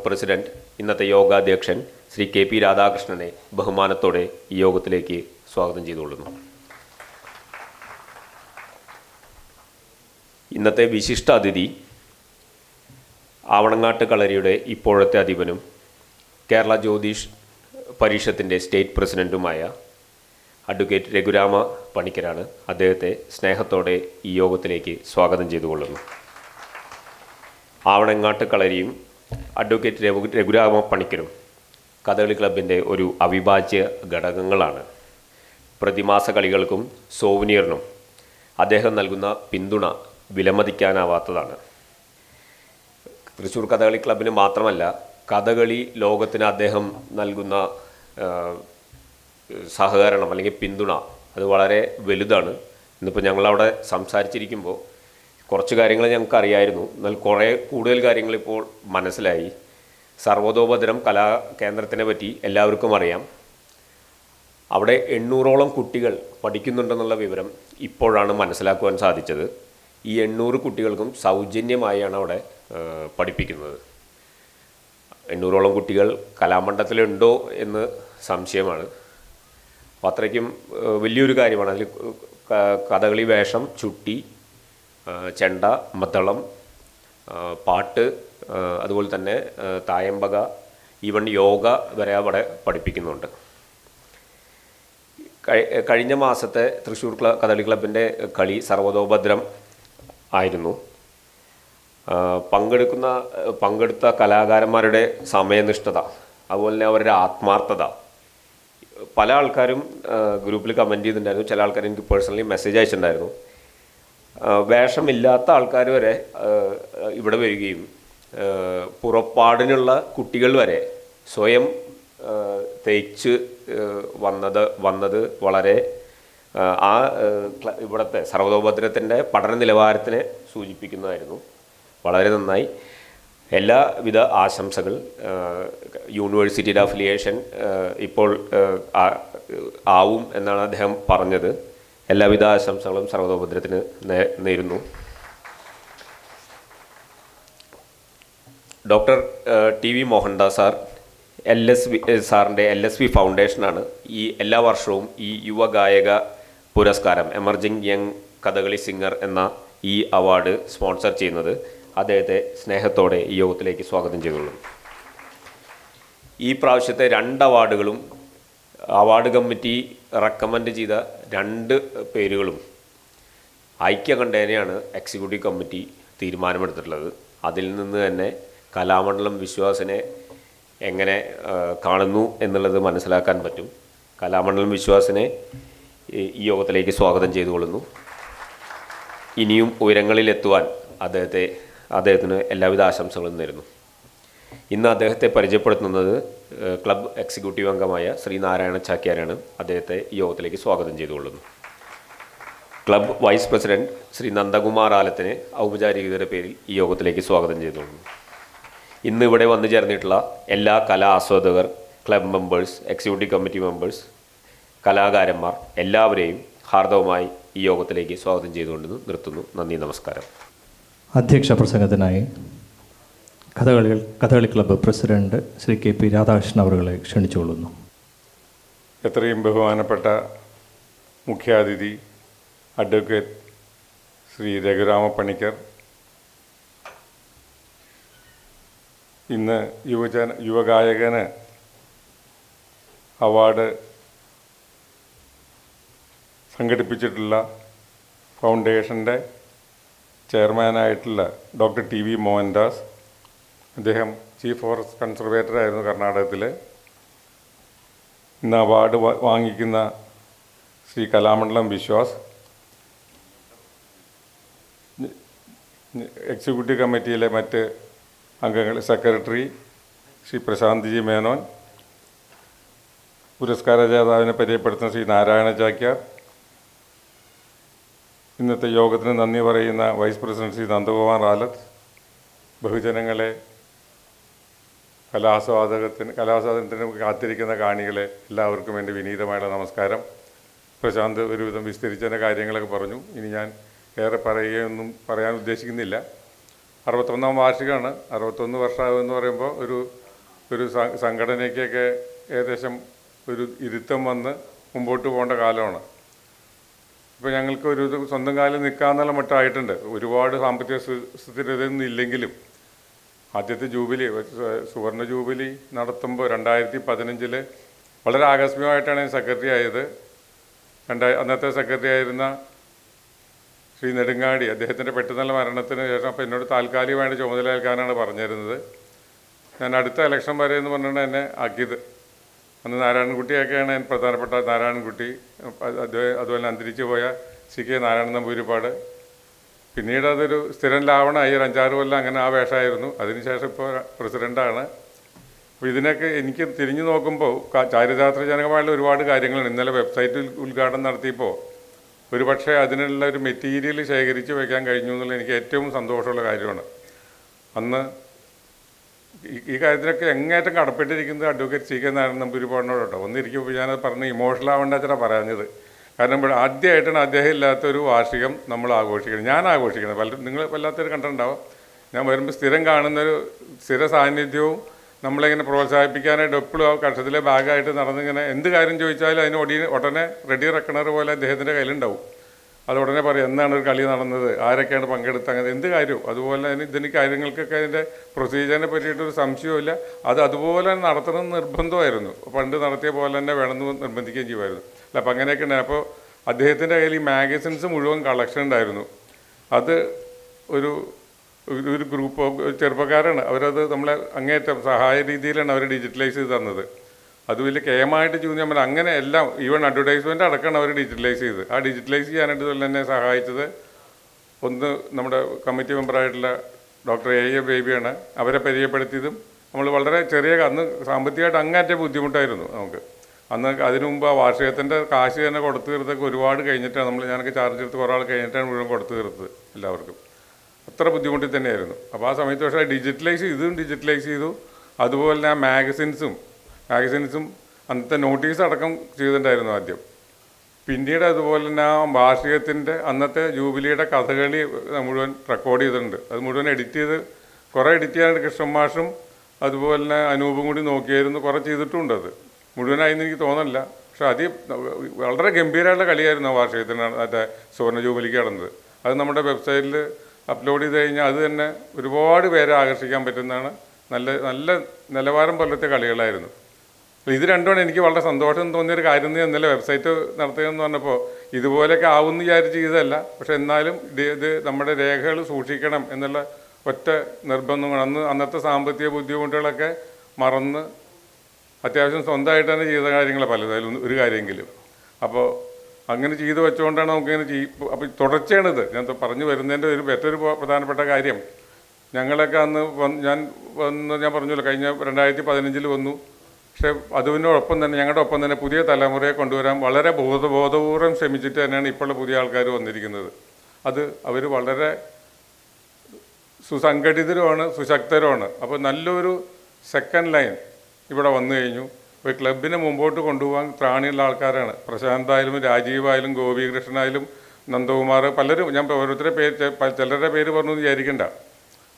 പ്രസിഡൻറ്റ്, ഇന്നത്തെ യോഗാധ്യക്ഷൻ ശ്രീ KP രാധാകൃഷ്ണനെ ബഹുമാനത്തോടെ ഈ യോഗത്തിലേക്ക് സ്വാഗതം ചെയ്തുകൊള്ളുന്നു. ഇന്നത്തെ വിശിഷ്ട അതിഥി ആവണങ്ങാട്ട് കളരിയുടെ ഇപ്പോഴത്തെ അധിപനും കേരള ജ്യോതിഷ് പരിഷത്തിൻ്റെ സ്റ്റേറ്റ് പ്രസിഡൻറ്റുമായ അഡ്വക്കേറ്റ് രഘുരാമ പണിക്കരാണ്. അദ്ദേഹത്തെ സ്നേഹത്തോടെ ഈ യോഗത്തിലേക്ക് സ്വാഗതം ചെയ്തുകൊള്ളുന്നു. ആവണങ്ങാട്ട് കളരിയും അഡ്വക്കേറ്റ് രഘുരാമ പണിക്കരും കഥകളി ക്ലബിൻ്റെ ഒരു അവിഭാജ്യ ഘടകങ്ങളാണ്. പ്രതിമാസ കളികൾക്കും സോവനിയറിനും അദ്ദേഹം നൽകുന്ന പിന്തുണ വിലമതിക്കാനാവാത്തതാണ്. തൃശ്ശൂർ കഥകളി ക്ലബിന് മാത്രമല്ല, കഥകളി ലോകത്തിന് അദ്ദേഹം നൽകുന്ന സഹകരണം അല്ലെങ്കിൽ പിന്തുണ അത് വളരെ വലുതാണ്. ഇന്നിപ്പോൾ ഞങ്ങളവിടെ സംസാരിച്ചിരിക്കുമ്പോൾ കുറച്ച് കാര്യങ്ങൾ ഞങ്ങൾക്ക് അറിയായിരുന്നു, എന്നാൽ കുറേ കൂടുതൽ കാര്യങ്ങൾ ഇപ്പോൾ മനസ്സിലായി. സർവതോപദ്രം കലാകേന്ദ്രത്തിനെ പറ്റി എല്ലാവർക്കും അറിയാം. അവിടെ 800ഓളം കുട്ടികൾ പഠിക്കുന്നുണ്ടെന്നുള്ള വിവരം ഇപ്പോഴാണ് മനസ്സിലാക്കുവാൻ സാധിച്ചത്. ഈ 800 കുട്ടികൾക്കും സൗജന്യമായാണ് അവിടെ പഠിപ്പിക്കുന്നത്. 800ഓളം കുട്ടികൾ കലാമണ്ഡലത്തിലുണ്ടോ എന്ന് സംശയമാണ്. അപ്പോൾ അത്രയ്ക്കും വലിയൊരു കാര്യമാണ്. അതിൽ കഥകളി വേഷം, ചുട്ടി, ചെണ്ട, മദ്ദളം, പാട്ട്, അതുപോലെ തന്നെ തായമ്പക, ഈവൻ യോഗ വരെ അവിടെ പഠിപ്പിക്കുന്നുണ്ട്. കഴിഞ്ഞ മാസത്തെ തൃശ്ശൂർ കഥകളി ക്ലബിൻ്റെ കളി സർവതോഭദ്രം ആയിരുന്നു. പങ്കെടുത്ത കലാകാരന്മാരുടെ സമയനിഷ്ഠത, അതുപോലെ തന്നെ അവരുടെ ആത്മാർത്ഥത, പല ആൾക്കാരും ഗ്രൂപ്പിൽ കമൻറ്റ് ചെയ്തിട്ടുണ്ടായിരുന്നു. ചില ആൾക്കാർ എനിക്ക് പേഴ്സണലി മെസ്സേജ് അയച്ചിട്ടുണ്ടായിരുന്നു. വേഷമില്ലാത്ത ആൾക്കാർ വരെ ഇവിടെ വരികയും പുറപ്പാടിനുള്ള കുട്ടികൾ വരെ സ്വയം തയ്ച്ച് വന്നത് വളരെ ഇവിടുത്തെ സർവതോഭദ്രത്തിൻ്റെ പഠന നിലവാരത്തിനെ സൂചിപ്പിക്കുന്നതായിരുന്നു. വളരെ നന്നായി. എല്ലാവിധ ആശംസകൾ. യൂണിവേഴ്സിറ്റിയുടെ അഫിലിയേഷൻ ഇപ്പോൾ ആവും എന്നാണ് അദ്ദേഹം പറഞ്ഞത്. എല്ലാവിധ ആശംസകളും സർവതോഭദ്രത്തിന് നേരുന്നു. ഡോക്ടർ TV മോഹൻദാസ് സാർ സാറിൻ്റെ LSV ഫൗണ്ടേഷനാണ് ഈ എല്ലാ വർഷവും ഈ യുവ ഗായക പുരസ്കാരം എമർജിംഗ് യങ് കഥകളി സിംഗർ എന്ന ഈ അവാർഡ് സ്പോൺസർ ചെയ്യുന്നത്. അദ്ദേഹത്തെ സ്നേഹത്തോടെ ഈ യോഗത്തിലേക്ക് സ്വാഗതം ചെയ്തുകൊള്ളും. ഈ പ്രാവശ്യത്തെ 2 അവാർഡുകളും അവാർഡ് കമ്മിറ്റി റെക്കമെൻഡ് ചെയ്ത 2 പേരുകളും ഐക്യകണ്ഠേനയാണ് എക്സിക്യൂട്ടീവ് കമ്മിറ്റി തീരുമാനമെടുത്തിട്ടുള്ളത്. അതിൽ നിന്ന് തന്നെ കലാമണ്ഡലം വിശ്വാസിനെ എങ്ങനെ കാണുന്നു എന്നുള്ളത് മനസ്സിലാക്കാൻ പറ്റും. കലാമണ്ഡലം വിശ്വാസിനെ ഈ യോഗത്തിലേക്ക് സ്വാഗതം ചെയ്തുകൊള്ളുന്നു. ഇനിയും ഉയരങ്ങളിലെത്തുവാൻ അദ്ദേഹത്തിന് എല്ലാവിധ ആശംസകളും നേരുന്നു. ഇന്ന് അദ്ദേഹത്തെ പരിചയപ്പെടുത്തുന്നത് ക്ലബ് എക്സിക്യൂട്ടീവ് അംഗമായ ശ്രീ നാരായണ ചാക്യാരാണ്. അദ്ദേഹത്തെ ഈ യോഗത്തിലേക്ക് സ്വാഗതം ചെയ്തുകൊള്ളുന്നു. Club vice president Shri Nandakumar ആലത്തിനെ ഔപചാരികതയുടെ പേരിൽ ഈ യോഗത്തിലേക്ക് സ്വാഗതം ചെയ്തുകൊള്ളുന്നു. ഇന്ന് ഇവിടെ വന്നു ചേർന്നിട്ടുള്ള എല്ലാ കലാ ആസ്വാദകർ, club members, executive committee members, കലാകാരന്മാർ എല്ലാവരെയും ഹാർദവമായി ഈ യോഗത്തിലേക്ക് സ്വാഗതം ചെയ്തുകൊണ്ട് നിർത്തുന്നു. നന്ദി, നമസ്കാരം. അധ്യക്ഷ പ്രസംഗത്തിനായി Kathakali club president Shri KP Radhakrishnan അവരെ ക്ഷണിച്ചുകൊള്ളുന്നു. എത്രയും ബഹുമാനപ്പെട്ട മുഖ്യാതിഥി അഡ്വക്കേറ്റ് ശ്രീ രഘുരാമ പണിക്കർ, ഇന്ന് യുവഗായകന് അവാർഡ് സംഘടിപ്പിച്ചിട്ടുള്ള ഫൗണ്ടേഷൻ്റെ ചെയർമാനായിട്ടുള്ള ഡോക്ടർ TV മോഹൻദാസ്, അദ്ദേഹം ചീഫ് ഫോറസ്റ്റ് കൺസർവേറ്ററായിരുന്നു കർണാടകത്തിൽ. ഇന്ന് അവാർഡ് വാങ്ങിക്കുന്ന ശ്രീ കലാമണ്ഡലം വിശ്വാസ്, എക്സിക്യൂട്ടീവ് കമ്മിറ്റിയിലെ മറ്റ് അംഗങ്ങൾ, സെക്രട്ടറി ശ്രീ പ്രശാന്ത് ജി മേനോൻ, പുരസ്കാര ജേതാവിനെ പരിചയപ്പെടുത്തുന്ന ശ്രീ നാരായണ ചാക്യാർ, ഇന്നത്തെ യോഗത്തിന് നന്ദി പറയുന്ന വൈസ് പ്രസിഡന്റ് ശ്രീ നന്ദകുമാർ ആലത്ത്, ബഹുജനങ്ങളെ, കലാസ്വാദനത്തിന് കാത്തിരിക്കുന്ന കാണികളെ എല്ലാവർക്കും എൻ്റെ വിനീതമായുള്ള നമസ്കാരം. പ്രശാന്ത് ഒരുവിധം വിസ്തരിച്ചതിൻ്റെ കാര്യങ്ങളൊക്കെ പറഞ്ഞു. ഇനി ഞാൻ ഏറെ പറയാൻ ഉദ്ദേശിക്കുന്നില്ല. 61ാം വാർഷികമാണ്. 61 വർഷമാകുമെന്ന് പറയുമ്പോൾ ഒരു സംഘടനയ്ക്കൊക്കെ ഏകദേശം ഒരു ഇരുത്തം വന്ന് മുമ്പോട്ട് പോകേണ്ട കാലമാണ്. ഇപ്പോൾ ഞങ്ങൾക്ക് ഒരു സ്വന്തം കാലം നിൽക്കാമെന്നുള്ള മട്ടായിട്ടുണ്ട്. ഒരുപാട് സാമ്പത്തിക സ്ഥിരതയൊന്നും ഇല്ലെങ്കിലും ആദ്യത്തെ ജൂബിലി, സുവർണ ജൂബിലി നടത്തുമ്പോൾ 2015 വളരെ ആകസ്മികമായിട്ടാണ് ഞാൻ സെക്രട്ടറി ആയത്. അന്നത്തെ സെക്രട്ടറി ആയിരുന്ന ശ്രീ നെടുങ്ങാടി, അദ്ദേഹത്തിൻ്റെ പെട്ടെന്നുള്ള മരണത്തിന് ശേഷം അപ്പോൾ എന്നോട് താൽക്കാലികമായിട്ട് ചുമതല ഏൽക്കാനാണ് പറഞ്ഞിരുന്നത്. ഞാൻ അടുത്ത ഇലക്ഷൻ വരെ എന്ന് പറഞ്ഞിട്ട് എന്നെ ആക്കിയത്. അന്ന് നാരായണൻകുട്ടിയൊക്കെയാണ് പ്രധാനപ്പെട്ട നാരായണൻകുട്ടി, അതുപോലെ അന്തരിച്ചു പോയ CK നാരായണൻ നമ്പൂരിപ്പാട്. പിന്നീട് അതൊരു സ്ഥിരം ലാവണമായി. 5-6 കൊല്ലം അങ്ങനെ ആ വേഷമായിരുന്നു. അതിനുശേഷം ഇപ്പോൾ പ്രസിഡൻ്റാണ്. അപ്പോൾ ഇതിനൊക്കെ എനിക്ക് തിരിഞ്ഞു നോക്കുമ്പോൾ ചാരിതാർത്ഥജനകമായുള്ള ഒരുപാട് കാര്യങ്ങളുണ്ട്. ഇന്നലെ വെബ്സൈറ്റിൽ ഉദ്ഘാടനം നടത്തിയപ്പോൾ ഒരു പക്ഷേ അതിനുള്ള ഒരു മെറ്റീരിയൽ ശേഖരിച്ച് വയ്ക്കാൻ കഴിഞ്ഞു എന്നുള്ള എനിക്ക് ഏറ്റവും സന്തോഷമുള്ള കാര്യമാണ്. അന്ന് ഈ കാര്യത്തിലൊക്കെ എങ്ങേറ്റം കടപ്പെട്ടിരിക്കുന്നത് അഡ്വക്കേറ്റ് CK നാരായണൻ നമ്പൂരിപ്പാടിനോട് കേട്ടോ. ഒന്നിരിക്കുമ്പോൾ ഞാനത് പറഞ്ഞ് ഇമോഷണൽ ആവേണ്ട അച്ഛനാ പറഞ്ഞത്. കാരണം ഇവിടെ ആദ്യമായിട്ടാണ് അദ്ദേഹം ഇല്ലാത്തൊരു വാർഷികം നമ്മൾ ആഘോഷിക്കുന്നത്, ഞാൻ ആഘോഷിക്കുന്നത്. നിങ്ങൾ വല്ലാത്തൊരു കണ്ടിട്ടുണ്ടാവും. ഞാൻ വരുമ്പോൾ സ്ഥിരം കാണുന്നൊരു സ്ഥിര സാന്നിധ്യവും നമ്മളിങ്ങനെ പ്രോത്സാഹിപ്പിക്കാനായിട്ട് എപ്പോഴും ആ കക്ഷത്തിലെ ബാഗായിട്ട് നടന്നിങ്ങനെ എന്ത് കാര്യം ചോദിച്ചാലും അതിന് ഉടനെ റെഡി റെക്കണർ പോലെ അദ്ദേഹത്തിൻ്റെ കയ്യിലുണ്ടാവും. അത് ഉടനെ പറയും എന്നാണ് ഒരു കളി നടന്നത്, ആരൊക്കെയാണ് പങ്കെടുത്തത്, അങ്ങനെ എന്ത് കാര്യവും. അതുപോലെ ഇതിന് കാര്യങ്ങൾക്കൊക്കെ അതിൻ്റെ പ്രൊസീജിയറിനെ പറ്റിയിട്ടൊരു സംശയവുമില്ല. അത് അതുപോലെ നടത്തണമെന്ന് നിർബന്ധമായിരുന്നു. പണ്ട് നടത്തിയ പോലെ തന്നെ വേണമെന്ന് നിർബന്ധിക്കുകയും ചെയ്യുമായിരുന്നു. അല്ല, അപ്പം അങ്ങനെയൊക്കെ ഉണ്ടായി. അപ്പോൾ അദ്ദേഹത്തിൻ്റെ കയ്യിൽ ഈ മാഗസിൻസ് മുഴുവൻ കളക്ഷൻ ഉണ്ടായിരുന്നു. അത് ഒരു ഗ്രൂപ്പ് ചെറുപ്പക്കാരാണ്, അവരത് നമ്മളെ അങ്ങേറ്റം സഹായ രീതിയിലാണ് അവർ ഡിജിറ്റലൈസ് ചെയ്ത് തന്നത്. അത് വലിയ കേമായിട്ട് ചോദിച്ചാൽ നമ്മൾ അങ്ങനെ എല്ലാം ഈവൻ അഡ്വർടൈസ്മെൻ്റ് അടക്കമാണ് അവർ ഡിജിറ്റലൈസ് ചെയ്ത്. ആ ഡിജിറ്റലൈസ് ചെയ്യാനായിട്ട് തന്നെ സഹായിച്ചത് ഒന്ന് നമ്മുടെ കമ്മിറ്റി മെമ്പറായിട്ടുള്ള ഡോക്ടർ A ബേബിയാണ്. അവരെ പരിചയപ്പെടുത്തിയതും നമ്മൾ വളരെ അന്ന് സാമ്പത്തികമായിട്ട് അങ്ങേറ്റം ബുദ്ധിമുട്ടായിരുന്നു നമുക്ക്. അന്ന് അതിനു മുമ്പ് ആ വാർഷികത്തിൻ്റെ കാശ് തന്നെ കൊടുത്തു തീർത്തൊക്കെ ഒരുപാട് കഴിഞ്ഞിട്ടാണ് ഞാനൊക്കെ ചാർജ് എടുത്ത് കുറേ ആൾ കഴിഞ്ഞിട്ടാണ് മുഴുവൻ കൊടുത്തു തീർത്തത് എല്ലാവർക്കും. അത്ര ബുദ്ധിമുട്ടിൽ തന്നെയായിരുന്നു. അപ്പോൾ ആ സമയത്ത് പക്ഷേ ഡിജിറ്റലൈസ് ചെയ്തു. അതുപോലെ തന്നെ ആ മാഗസിൻസും അന്നത്തെ നോട്ടീസ് അടക്കം ചെയ്തിട്ടുണ്ടായിരുന്നു ആദ്യം. പിന്നീട് അതുപോലെ തന്നെ ആ വാർഷികത്തിൻ്റെ അന്നത്തെ ജൂബിലിയുടെ കഥകളി മുഴുവൻ റെക്കോർഡ് ചെയ്തിട്ടുണ്ട്. അത് മുഴുവൻ എഡിറ്റ് ചെയ്യാനായിട്ട് കൃഷ്ണൻ മാഷും അതുപോലെ തന്നെ അനൂപും കൂടി നോക്കിയായിരുന്നു, കുറേ ചെയ്തിട്ടുണ്ട്. അത് മുഴുവനായെന്ന് എനിക്ക് തോന്നുന്നില്ല. പക്ഷെ വളരെ ഗംഭീരമായിട്ടുള്ള കളിയായിരുന്നു ആ വാർഷികത്തിന് മറ്റേ സുവർണ്ണ ജൂബിലിക്ക് നടന്നത്. അത് നമ്മുടെ വെബ്സൈറ്റിൽ അപ്ലോഡ് ചെയ്ത് കഴിഞ്ഞാൽ അത് തന്നെ ഒരുപാട് പേരെ ആകർഷിക്കാൻ പറ്റുന്നതാണ്. നല്ല നല്ല നിലവാരം പോലത്തെ കളികളായിരുന്നു. ഇത് രണ്ടുമാണ് എനിക്ക് വളരെ സന്തോഷം തോന്നിയൊരു കാര്യം. ഇന്നലെ വെബ്സൈറ്റ് നടത്തുകയെന്ന് പറഞ്ഞപ്പോൾ ഇതുപോലെയൊക്കെ ആവുമെന്ന് വിചാരിച്ച് ചെയ്തതല്ല. പക്ഷെ എന്നാലും ഇത് നമ്മുടെ രേഖകൾ സൂക്ഷിക്കണം എന്നുള്ള ഒറ്റ നിർബന്ധം. അന്നത്തെ സാമ്പത്തിക ബുദ്ധിമുട്ടുകളൊക്കെ മറന്ന് അത്യാവശ്യം സ്വന്തമായിട്ട് തന്നെ ചെയ്ത കാര്യങ്ങൾ പലതായാലും ഒരു കാര്യമെങ്കിലും. അപ്പോൾ അങ്ങനെ ചെയ്തു വെച്ചുകൊണ്ടാണ് നമുക്കിങ്ങനെ അപ്പോൾ തുടർച്ചയാണിത്. ഞാൻ പറഞ്ഞു വരുന്നതിൻ്റെ മറ്റൊരു പ്രധാനപ്പെട്ട കാര്യം, ഞങ്ങളൊക്കെ അന്ന് ഞാൻ പറഞ്ഞല്ലോ, കഴിഞ്ഞ 2015 വന്നു. പക്ഷേ അതിനോടൊപ്പം തന്നെ ഞങ്ങളുടെ ഒപ്പം തന്നെ പുതിയ തലമുറയെ കൊണ്ടുവരാൻ വളരെ ബോധപൂർവ്വം ശ്രമിച്ചിട്ട് തന്നെയാണ് ഇപ്പോഴുള്ള പുതിയ ആൾക്കാർ വന്നിരിക്കുന്നത്. അത് അവർ വളരെ സുസംഘടിതരുമാണ്, സുശക്തരുമാണ്. അപ്പോൾ നല്ലൊരു സെക്കൻഡ് ലൈൻ ഇവിടെ വന്നു കഴിഞ്ഞു. ഒരു ക്ലബിനെ മുമ്പോട്ട് കൊണ്ടുപോകാൻ ത്രാണിയുള്ള ആൾക്കാരാണ്. പ്രശാന്തായാലും രാജീവായാലും ഗോപികൃഷ്ണനായാലും നന്ദകുമാർ, പലരും, ഞാൻ ഓരോരുത്തരുടെ ചിലരുടെ പേര് പറഞ്ഞു വിചാരിക്കണ്ട.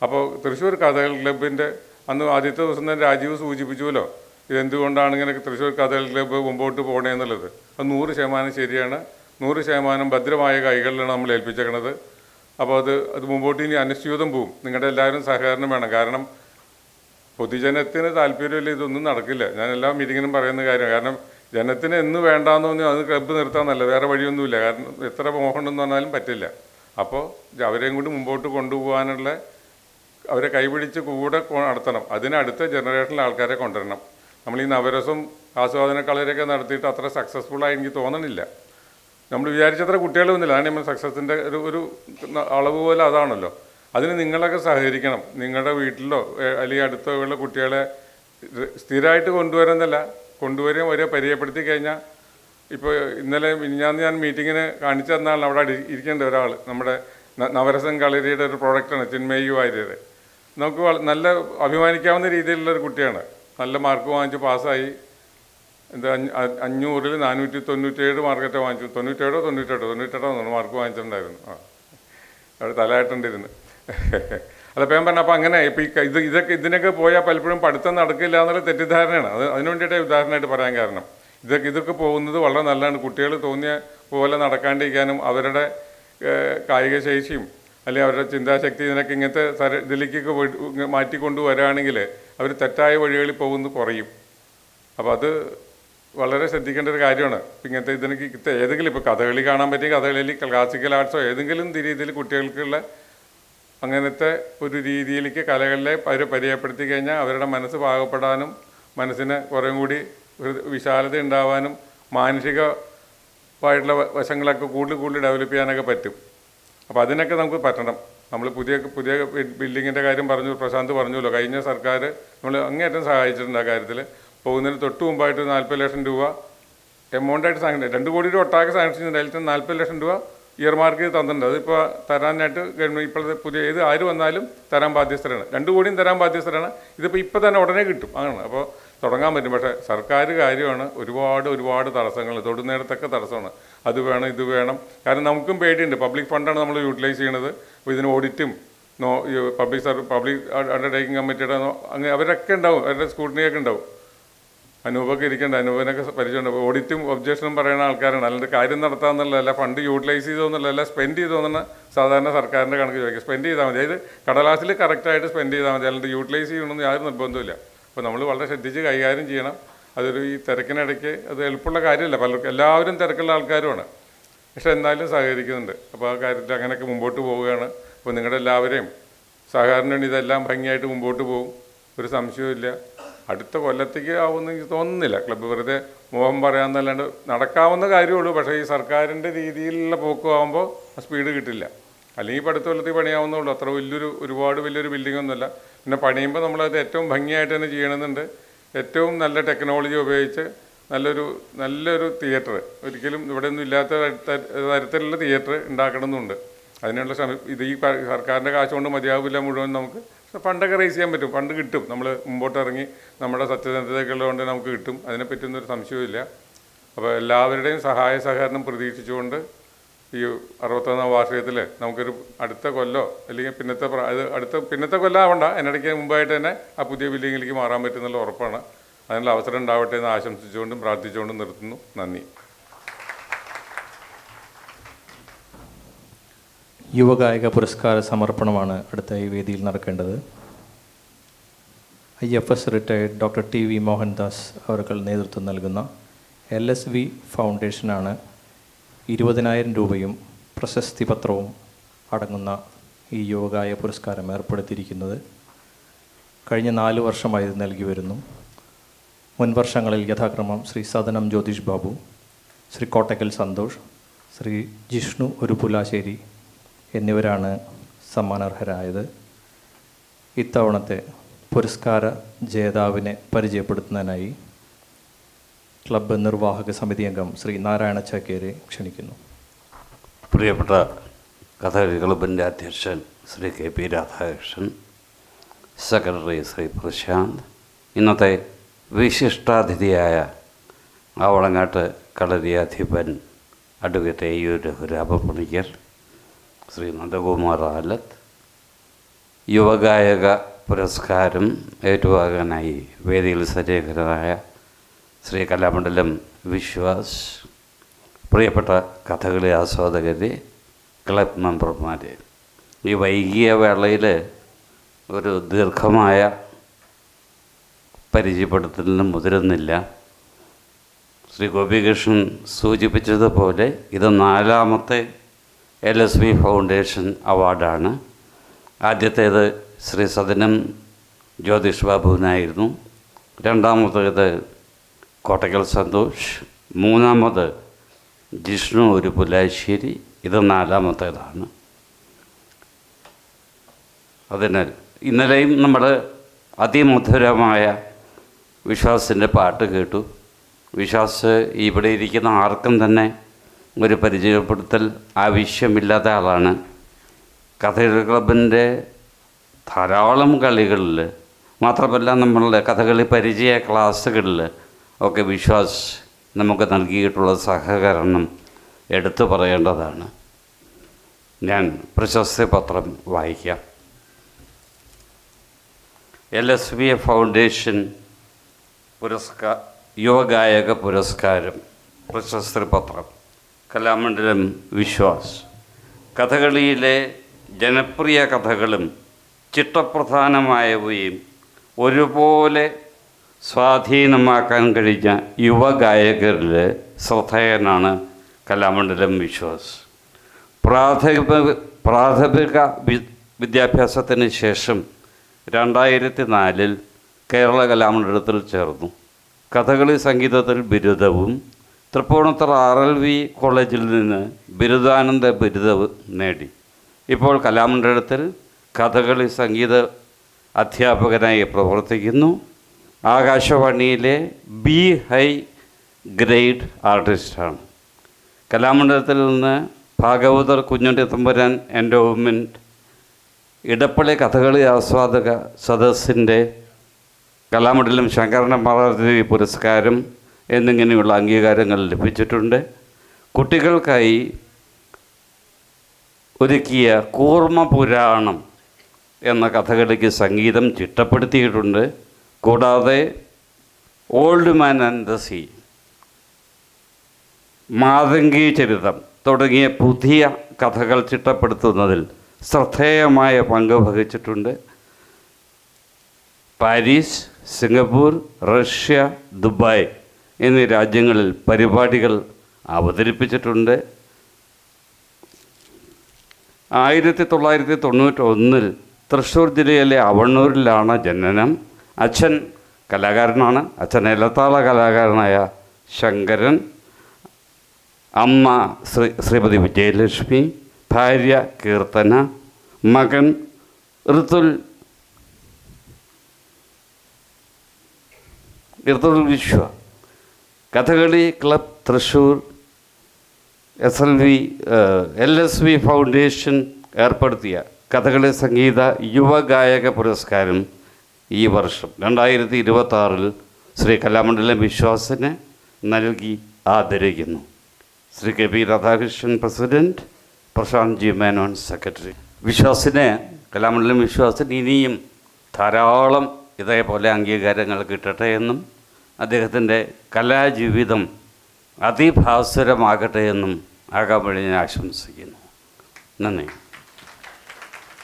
അപ്പോൾ തൃശ്ശൂർ കഥകളി ക്ലബിൻ്റെ അന്ന് ആദ്യത്തെ ദിവസം തന്നെ രാജീവ് സൂചിപ്പിച്ചുവല്ലോ, ഇതെന്തുകൊണ്ടാണ് ഇങ്ങനെ തൃശ്ശൂർ കഥകളി ക്ലബ്ബ് മുമ്പോട്ട് പോകണേന്നുള്ളത്. അത് 100% ശരിയാണ്. 100% ഭദ്രമായ കൈകളിലാണ് നമ്മൾ ഏൽപ്പിച്ചേക്കണത്. അപ്പോൾ അത് മുമ്പോട്ട് ഇനി അനിശ്ചിതം പോവും. നിങ്ങളുടെ എല്ലാവരും സഹകരണം വേണം. കാരണം പൊതുജനത്തിന് താല്പര്യമില്ല, ഇതൊന്നും നടക്കില്ല. ഞാൻ എല്ലാ മീറ്റിങ്ങിനും പറയുന്ന കാര്യം. കാരണം ജനത്തിന് എന്ന് വേണ്ടാന്ന് തോന്നി അത് ക്ലബ്ബ് നിർത്താമെന്നല്ല, വേറെ വഴിയൊന്നുമില്ല. കാരണം എത്ര മോഹമുണ്ടെന്ന് പറഞ്ഞാലും പറ്റില്ല. അപ്പോൾ അവരെയും കൂടി മുമ്പോട്ട് കൊണ്ടുപോകാനുള്ള, അവരെ കൈപിടിച്ച് കൂടെ നടത്തണം. അതിനടുത്ത ജനറേഷനിലെ ആൾക്കാരെ കൊണ്ടുവരണം. നമ്മൾ ഈ നവരസം ആസ്വാദന കളരിയൊക്കെ നടത്തിയിട്ട് അത്ര സക്സസ്ഫുള്ളായി എനിക്ക് തോന്നണില്ല. നമ്മൾ വിചാരിച്ചത്ര കുട്ടികളൊന്നുമില്ല. അതാണ് നമ്മൾ സക്സസിൻ്റെ ഒരു അളവ് പോലെ അതാണല്ലോ. അതിന് നിങ്ങളൊക്കെ സഹകരിക്കണം. നിങ്ങളുടെ വീട്ടിലോ അല്ലെങ്കിൽ അടുത്തുള്ള കുട്ടികളെ സ്ഥിരമായിട്ട് കൊണ്ടുവരുന്നല്ല, കൊണ്ടുവരികയും അവരെ പരിചയപ്പെടുത്തി കഴിഞ്ഞാൽ, ഇപ്പോൾ ഇന്നലെ ഞാൻ മീറ്റിങ്ങിന് കാണിച്ചു തന്നാണ് അവിടെ ഇരിക്കേണ്ട ഒരാൾ, നമ്മുടെ നവരസം കളരിയുടെ ഒരു പ്രോഡക്റ്റാണ് ചിന്മയി വാര്യർ. നമുക്ക് നല്ല അഭിമാനിക്കാവുന്ന രീതിയിലുള്ള ഒരു കുട്ടിയാണ്. നല്ല മാർക്ക് വാങ്ങിച്ച് പാസ്സായി. 500-ൽ 497 മാർക്കറ്റ് വാങ്ങിച്ചു. 98 മാർക്ക് വാങ്ങിച്ചിട്ടുണ്ടായിരുന്നു. അവിടെ തലയായിട്ടുണ്ടിരുന്നു. അതപ്പോൾ ഞാൻ പറഞ്ഞ, അപ്പോൾ അങ്ങനെ ഇപ്പോൾ ഇതിനൊക്കെ പോയാൽ പലപ്പോഴും പഠിത്തം നടക്കില്ല എന്നുള്ള തെറ്റിദ്ധാരണയാണ്. അതിനു വേണ്ടിയിട്ടേ ഉദാഹരണമായിട്ട് പറയാൻ കാരണം. ഇതൊക്കെ പോകുന്നത് വളരെ നല്ലതാണ്. കുട്ടികൾ തോന്നിയ പോലെ നടക്കാണ്ടിരിക്കാനും അവരുടെ കായിക ശേഷിയും അല്ലെങ്കിൽ അവരുടെ ചിന്താശക്തി ഇതിനൊക്കെ ഇങ്ങനത്തെ ഇതിലേക്കൊക്കെ മാറ്റിക്കൊണ്ടുവരികയാണെങ്കിൽ അവർ തെറ്റായ വഴികളിൽ പോകുന്നത് കുറയും. അപ്പോൾ അത് വളരെ ശ്രദ്ധിക്കേണ്ട ഒരു കാര്യമാണ്. ഇങ്ങനത്തെ ഇതിനൊക്കെ ഏതെങ്കിലും ഇപ്പോൾ കഥകളി കാണാൻ പറ്റിയ കഥകളി, ക്ലാസിക്കൽ ആർട്സോ ഏതെങ്കിലും രീതിയിൽ കുട്ടികൾക്കുള്ള അങ്ങനത്തെ ഒരു രീതിയിലേക്ക് കലകളിലെ പരിചയപ്പെടുത്തി കഴിഞ്ഞാൽ അവരുടെ മനസ്സ് പാകപ്പെടാനും മനസ്സിന് കുറേ കൂടി വിശാലത ഉണ്ടാവാനും മാനസികമായിട്ടുള്ള വശങ്ങളൊക്കെ കൂടുതൽ ഡെവലപ്പ് ചെയ്യാനൊക്കെ പറ്റും. അപ്പോൾ അതിനൊക്കെ നമുക്ക് പറ്റണം. നമ്മൾ പുതിയ ബിൽഡിങ്ങിൻ്റെ കാര്യം പറഞ്ഞു, പ്രശാന്ത് പറഞ്ഞല്ലോ. കഴിഞ്ഞ സർക്കാർ നമ്മൾ അങ്ങേയറ്റം സഹായിച്ചിട്ടുണ്ട് ആ കാര്യത്തിൽ. പോകുന്നതിന് തൊട്ട് മുമ്പായിട്ട് 40 ലക്ഷം രൂപ എമൗണ്ടായിട്ട് സാങ്ഷൻ, 2 കോടി രൂപ ഒട്ടാകെ സാങ്ഷൻ ചെയ്തിട്ടുണ്ട്. അതിൽ 40 ലക്ഷം രൂപ ഇയർമാർക്ക് തന്നിട്ടുണ്ട്. അതിപ്പോൾ തരാനായിട്ട് ഗവൺമെൻറ് ഇപ്പോഴത്തെ പുതിയ ആര് വന്നാലും തരാൻ ബാധ്യസ്ഥരാണ്. 2 കോടിയും തരാൻ ബാധ്യസ്ഥരാണ്. ഇപ്പോൾ തന്നെ ഉടനെ കിട്ടും. അങ്ങനെ അപ്പോൾ തുടങ്ങാൻ പറ്റും. പക്ഷേ സർക്കാർ കാര്യമാണ് ഒരുപാട് തടസ്സങ്ങൾ, തൊടുന്നേടത്തൊക്കെ തടസ്സമാണ്. അത് വേണം ഇത് വേണം. കാരണം നമുക്കും പേടിയുണ്ട്. പബ്ലിക് ഫണ്ടാണ് നമ്മൾ യൂട്ടിലൈസ് ചെയ്യണത്. അപ്പോൾ ഇതിന് ഓഡിറ്റും പബ്ലിക് അണ്ടർടേക്കിംഗ് കമ്മിറ്റിയുടെ അങ്ങനെ അവരൊക്കെ ഉണ്ടാവും, അവരുടെ സ്കൂട്ടിനിയൊക്കെ ഉണ്ടാവും. അനൂപൊക്കെ ഇരിക്കേണ്ട, അനൂപനൊക്കെ പരിചയമുണ്ട്. ഓഡിറ്റും ഒബ്ജക്ഷനും പറയുന്ന ആൾക്കാരാണ്. അല്ലാണ്ട് കാര്യം നടത്താമെന്നുള്ളതല്ല, ഫണ്ട് യൂട്ടിലൈസ് ചെയ്തോന്നുള്ളതല്ല, സ്പെൻഡ് ചെയ്തോന്നാണ് സാധാരണ സർക്കാരിൻ്റെ കണക്ക് ചോദിക്കുക. സ്പെൻഡ് ചെയ്താൽ മതി, അതായത് കടലാസിൽ കറക്റ്റായിട്ട് സ്പെൻഡ് ചെയ്താൽ മതി, അല്ലാണ്ട് യൂട്ടിലൈസ് ചെയ്യണമെന്ന് യാതൊരു നിർബന്ധമില്ല. അപ്പോൾ നമ്മൾ വളരെ ശ്രദ്ധിച്ച് കൈകാര്യം ചെയ്യണം. ഈ തിരക്കിനിടയ്ക്ക് അത് എളുപ്പമുള്ള കാര്യമല്ല. പലർക്കും എല്ലാവരും തിരക്കുള്ള ആൾക്കാരുമാണ്. പക്ഷെ എന്നാലും സഹകരിക്കുന്നുണ്ട്. അപ്പോൾ ആ കാര്യത്തിൽ അങ്ങനെയൊക്കെ മുമ്പോട്ട് പോവുകയാണ്. അപ്പോൾ നിങ്ങളുടെ എല്ലാവരെയും സഹകരണം ഇതെല്ലാം ഭംഗിയായിട്ട് മുമ്പോട്ട് പോകും, ഒരു സംശയവുമില്ല. അടുത്ത കൊല്ലത്തേക്ക് ആവുമെന്ന് എനിക്ക് തോന്നുന്നില്ല. ക്ലബ്ബ് വെറുതെ മോഹം പറയാമെന്നല്ലാണ്ട് നടക്കാവുന്ന കാര്യമുള്ളൂ. പക്ഷേ ഈ സർക്കാരിൻ്റെ രീതിയിലുള്ള പോക്കുമാകുമ്പോൾ ആ സ്പീഡ് കിട്ടില്ല. അല്ലെങ്കിൽ ഇപ്പോൾ അടുത്ത കൊല്ലത്തേക്ക് പണിയാവുന്നുള്ളൂ. അത്ര ഒരുപാട് വലിയൊരു ബിൽഡിങ്ങൊന്നുമല്ല. പിന്നെ പണിയുമ്പോൾ നമ്മളത് ഏറ്റവും ഭംഗിയായിട്ട് തന്നെ ചെയ്യണമെന്നുണ്ട്. ഏറ്റവും നല്ല ടെക്നോളജി ഉപയോഗിച്ച് നല്ലൊരു തിയേറ്റർ, ഒരിക്കലും ഇവിടെ ഒന്നും ഇല്ലാത്ത തരത്തിലുള്ള തിയേറ്റർ ഉണ്ടാക്കണമെന്നുണ്ട്. അതിനുള്ള ഇത് ഈ സർക്കാരിൻ്റെ കാശ് കൊണ്ട് മതിയാവില്ല മുഴുവൻ. നമുക്ക് ഫണ്ടൊക്കെ റേസ് ചെയ്യാൻ പറ്റും, ഫണ്ട് കിട്ടും. നമ്മൾ മുമ്പോട്ട് ഇറങ്ങി നമ്മുടെ സത്യസന്ധതകളുള്ളതുകൊണ്ട് നമുക്ക് കിട്ടും. അതിനെപ്പറ്റിയൊന്നും ഒരു സംശയവുമില്ല. അപ്പോൾ എല്ലാവരുടെയും സഹായ സഹകരണം പ്രതീക്ഷിച്ചുകൊണ്ട് ഈ 61ാം വാർഷികത്തിൽ നമുക്കൊരു അടുത്ത കൊല്ലോ അല്ലെങ്കിൽ പിന്നത്തെ കൊല്ലം ആവണ്ട, അതിനിടയ്ക്ക് മുമ്പായിട്ട് തന്നെ ആ പുതിയ ബിൽഡിങ്ങിലേക്ക് മാറാൻ പറ്റുന്നുള്ള ഉറപ്പാണ്. അതിനുള്ള അവസരം ഉണ്ടാവട്ടെ എന്ന് ആശംസിച്ചുകൊണ്ടും പ്രാർത്ഥിച്ചുകൊണ്ടും നിർത്തുന്നു. നന്ദി. യുവഗായക പുരസ്കാര സമർപ്പണമാണ് അടുത്ത ഈ വേദിയിൽ നടക്കേണ്ടത്. IFS retired doctor TV Mohandas അവർ നേതൃത്വം നൽകുന്ന LSV ഫൗണ്ടേഷനാണ് 20,000 രൂപയും പ്രശസ്തി പത്രവും അടങ്ങുന്ന ഈ യുവഗായക പുരസ്കാരം ഏർപ്പെടുത്തിയിരിക്കുന്നത്. കഴിഞ്ഞ 4 വർഷമായി ഇത് നൽകി വരുന്നു. മുൻ വർഷങ്ങളിൽ യഥാക്രമം ശ്രീ സദനം ജ്യോതിഷ് ബാബു, ശ്രീ കോട്ടക്കൽ സന്തോഷ്, ശ്രീ ജിഷ്ണു ഒരുപുലാശ്ശേരി എന്നിവരാണ് സമ്മാനാർഹരായത്. ഇത്തവണത്തെ പുരസ്കാര ജേതാവിനെ പരിചയപ്പെടുത്തുന്നതിനായി ക്ലബ്ബ് നിർവാഹക സമിതി അംഗം ശ്രീ നാരായണ ചാക്കേരെ ക്ഷണിക്കുന്നു. പ്രിയപ്പെട്ട കഥകളി ക്ലബിൻ്റെ അധ്യക്ഷൻ ശ്രീ KP രാധാകൃഷ്ണൻ, സെക്രട്ടറി ശ്രീ പ്രശാന്ത്, ഇന്നത്തെ വിശിഷ്ടാതിഥിയായ ആവളങ്ങാട്ട് കളരിയാധിപൻ അഡ്വക്കേറ്റ് AU രഘുരാമപണിക്കർ, ശ്രീ നന്ദകുമാർ ആലത്ത്, യുവഗായക പുരസ്കാരം ഏറ്റുവാങ്ങാനായി വേദിയിൽ സജ്ജീകരണമായ ശ്രീ കലാമണ്ഡലം വിശ്വാസ്, പ്രിയപ്പെട്ട കഥകളി ആസ്വാദകരെ, ക്ലബ് മെമ്പർമാർ, ഈ വൈകിയ വേളയിൽ ഒരു ദീർഘമായ പരിചയപ്പെടുത്തലിന് മുതിരുന്നില്ല. ശ്രീ ഗോപികൃഷ്ണൻ സൂചിപ്പിച്ചതുപോലെ ഇത് 4ാമത്തെ LSV ഫൗണ്ടേഷൻ അവാർഡാണ്. ആദ്യത്തേത് ശ്രീ സദനം ജ്യോതിഷ് ബാബുവിനായിരുന്നു, 2ാമത്തേത് കോട്ടക്കൽ സന്തോഷ്, 3ാമത് ജിഷ്ണു ഒരുപുലാശ്ശേരി, ഇത് 4ാമത്തേതാണ്. അതിനാൽ ഇന്നലെയും നമ്മൾ അതിമധുരമായ വിശ്വാസിൻ്റെ പാട്ട് കേട്ടു. വിശ്വാസ് ഇവിടെ ഇരിക്കുന്ന ആർക്കും തന്നെ ഒരു പരിചയപ്പെടുത്തൽ ആവശ്യമില്ലാത്ത ആളാണ്. കഥകളി ക്ലബിൻ്റെ ധാരാളം കളികളിൽ, മാത്രമല്ല നമ്മളുടെ കഥകളി പരിചയ ക്ലാസ്സുകളിൽ ഒക്കെ വിശ്വാസ് നമുക്ക് നൽകിയിട്ടുള്ള സഹകരണം എടുത്തു പറയേണ്ടതാണ്. ഞാൻ പ്രശസ്തി പത്രം വായിക്കാം. LSV ഫൗണ്ടേഷൻ യുവഗായക പുരസ്കാരം, പ്രശസ്തി പത്രം, കലാമണ്ഡലം വിശ്വാസ്. കഥകളിയിലെ ജനപ്രിയ കഥകളും ചിട്ടപ്രധാനമായവയും ഒരുപോലെ സ്വാധീനമാക്കാൻ കഴിഞ്ഞ യുവഗായകരിൽ ശ്രദ്ധേയനാണ് കലാമണ്ഡലം വിശ്വാസ്. പ്രാഥമിക വിദ്യാഭ്യാസത്തിന് ശേഷം 2004 കേരള കലാമണ്ഡലത്തിൽ ചേർന്നു. കഥകളി സംഗീതത്തിൽ ബിരുദവും തൃപ്പൂണിത്തുറ RLV കോളേജിൽ നിന്ന് ബിരുദാനന്ദ ബിരുദവും നേടി. ഇപ്പോൾ കലാമണ്ഡലത്തിൽ കഥകളി സംഗീത അധ്യാപകനായി പ്രവർത്തിക്കുന്നു. ആകാശവാണിയിലെ B ഹൈ ഗ്രേഡ് ആർട്ടിസ്റ്റാണ്. കലാമണ്ഡലത്തിൽ നിന്ന് ഭാഗവതർ കുഞ്ഞുണ്ടി തമ്പുരാൻ എൻഡോവ്മെൻറ്റ്, ഇടപ്പള്ളി കഥകളി ആസ്വാദക സദസ്സിൻ്റെ കലാമണ്ഡലം ശങ്കരന മഹാദേവി പുരസ്കാരം എന്നിങ്ങനെയുള്ള അംഗീകാരങ്ങൾ ലഭിച്ചിട്ടുണ്ട്. കുട്ടികൾക്കായി ഒരുക്കിയ കൂർമ്മ പുരാണം എന്ന കഥകളിക്ക് സംഗീതം ചിട്ടപ്പെടുത്തിയിട്ടുണ്ട്. കൂടാതെ old man and the sea, Mathangi Charitham തുടങ്ങിയ പുതിയ കഥകൾ ചിട്ടപ്പെടുത്തുന്നതിൽ ശ്രദ്ധേയമായ പങ്ക് വഹിച്ചിട്ടുണ്ട്. പാരീസ്, സിംഗപ്പൂർ, റഷ്യ, ദുബായ് എന്നീ രാജ്യങ്ങളിൽ പരിപാടികൾ അവതരിപ്പിച്ചിട്ടുണ്ട്. 1991 തൃശ്ശൂർ ജില്ലയിലെ അവണ്ണൂരിലാണ് ജനനം. അച്ഛൻ കലാകാരനാണ്. അച്ഛൻ ഇലത്താള കലാകാരനായ ശങ്കരൻ, അമ്മ ശ്രീമതി വിജയലക്ഷ്മി, ഭാര്യ കീർത്തന, മകൻ Rithul Vishwa. Kathakali club Thrissur LSV foundation ഏർപ്പെടുത്തിയ കഥകളി സംഗീത യുവഗായക പുരസ്കാരം ഈ വർഷം 2026 ശ്രീ കലാമണ്ഡലം വിശ്വാസിന് നൽകി ആദരിക്കുന്നു. Shri K P Radhakrishnan president, Prashanth G Menon secretary. വിശ്വാസിന്, കലാമണ്ഡലം വിശ്വാസിന് ഇനിയും ധാരാളം ഇതേപോലെ അംഗീകാരങ്ങൾ കിട്ടട്ടെ എന്നും അദ്ദേഹത്തിൻ്റെ കലാജീവിതം അതിഭാസുരമാകട്ടെ എന്നും ആകാമൊഴി ഞാൻ ആശംസിക്കുന്നു. നന്ദി.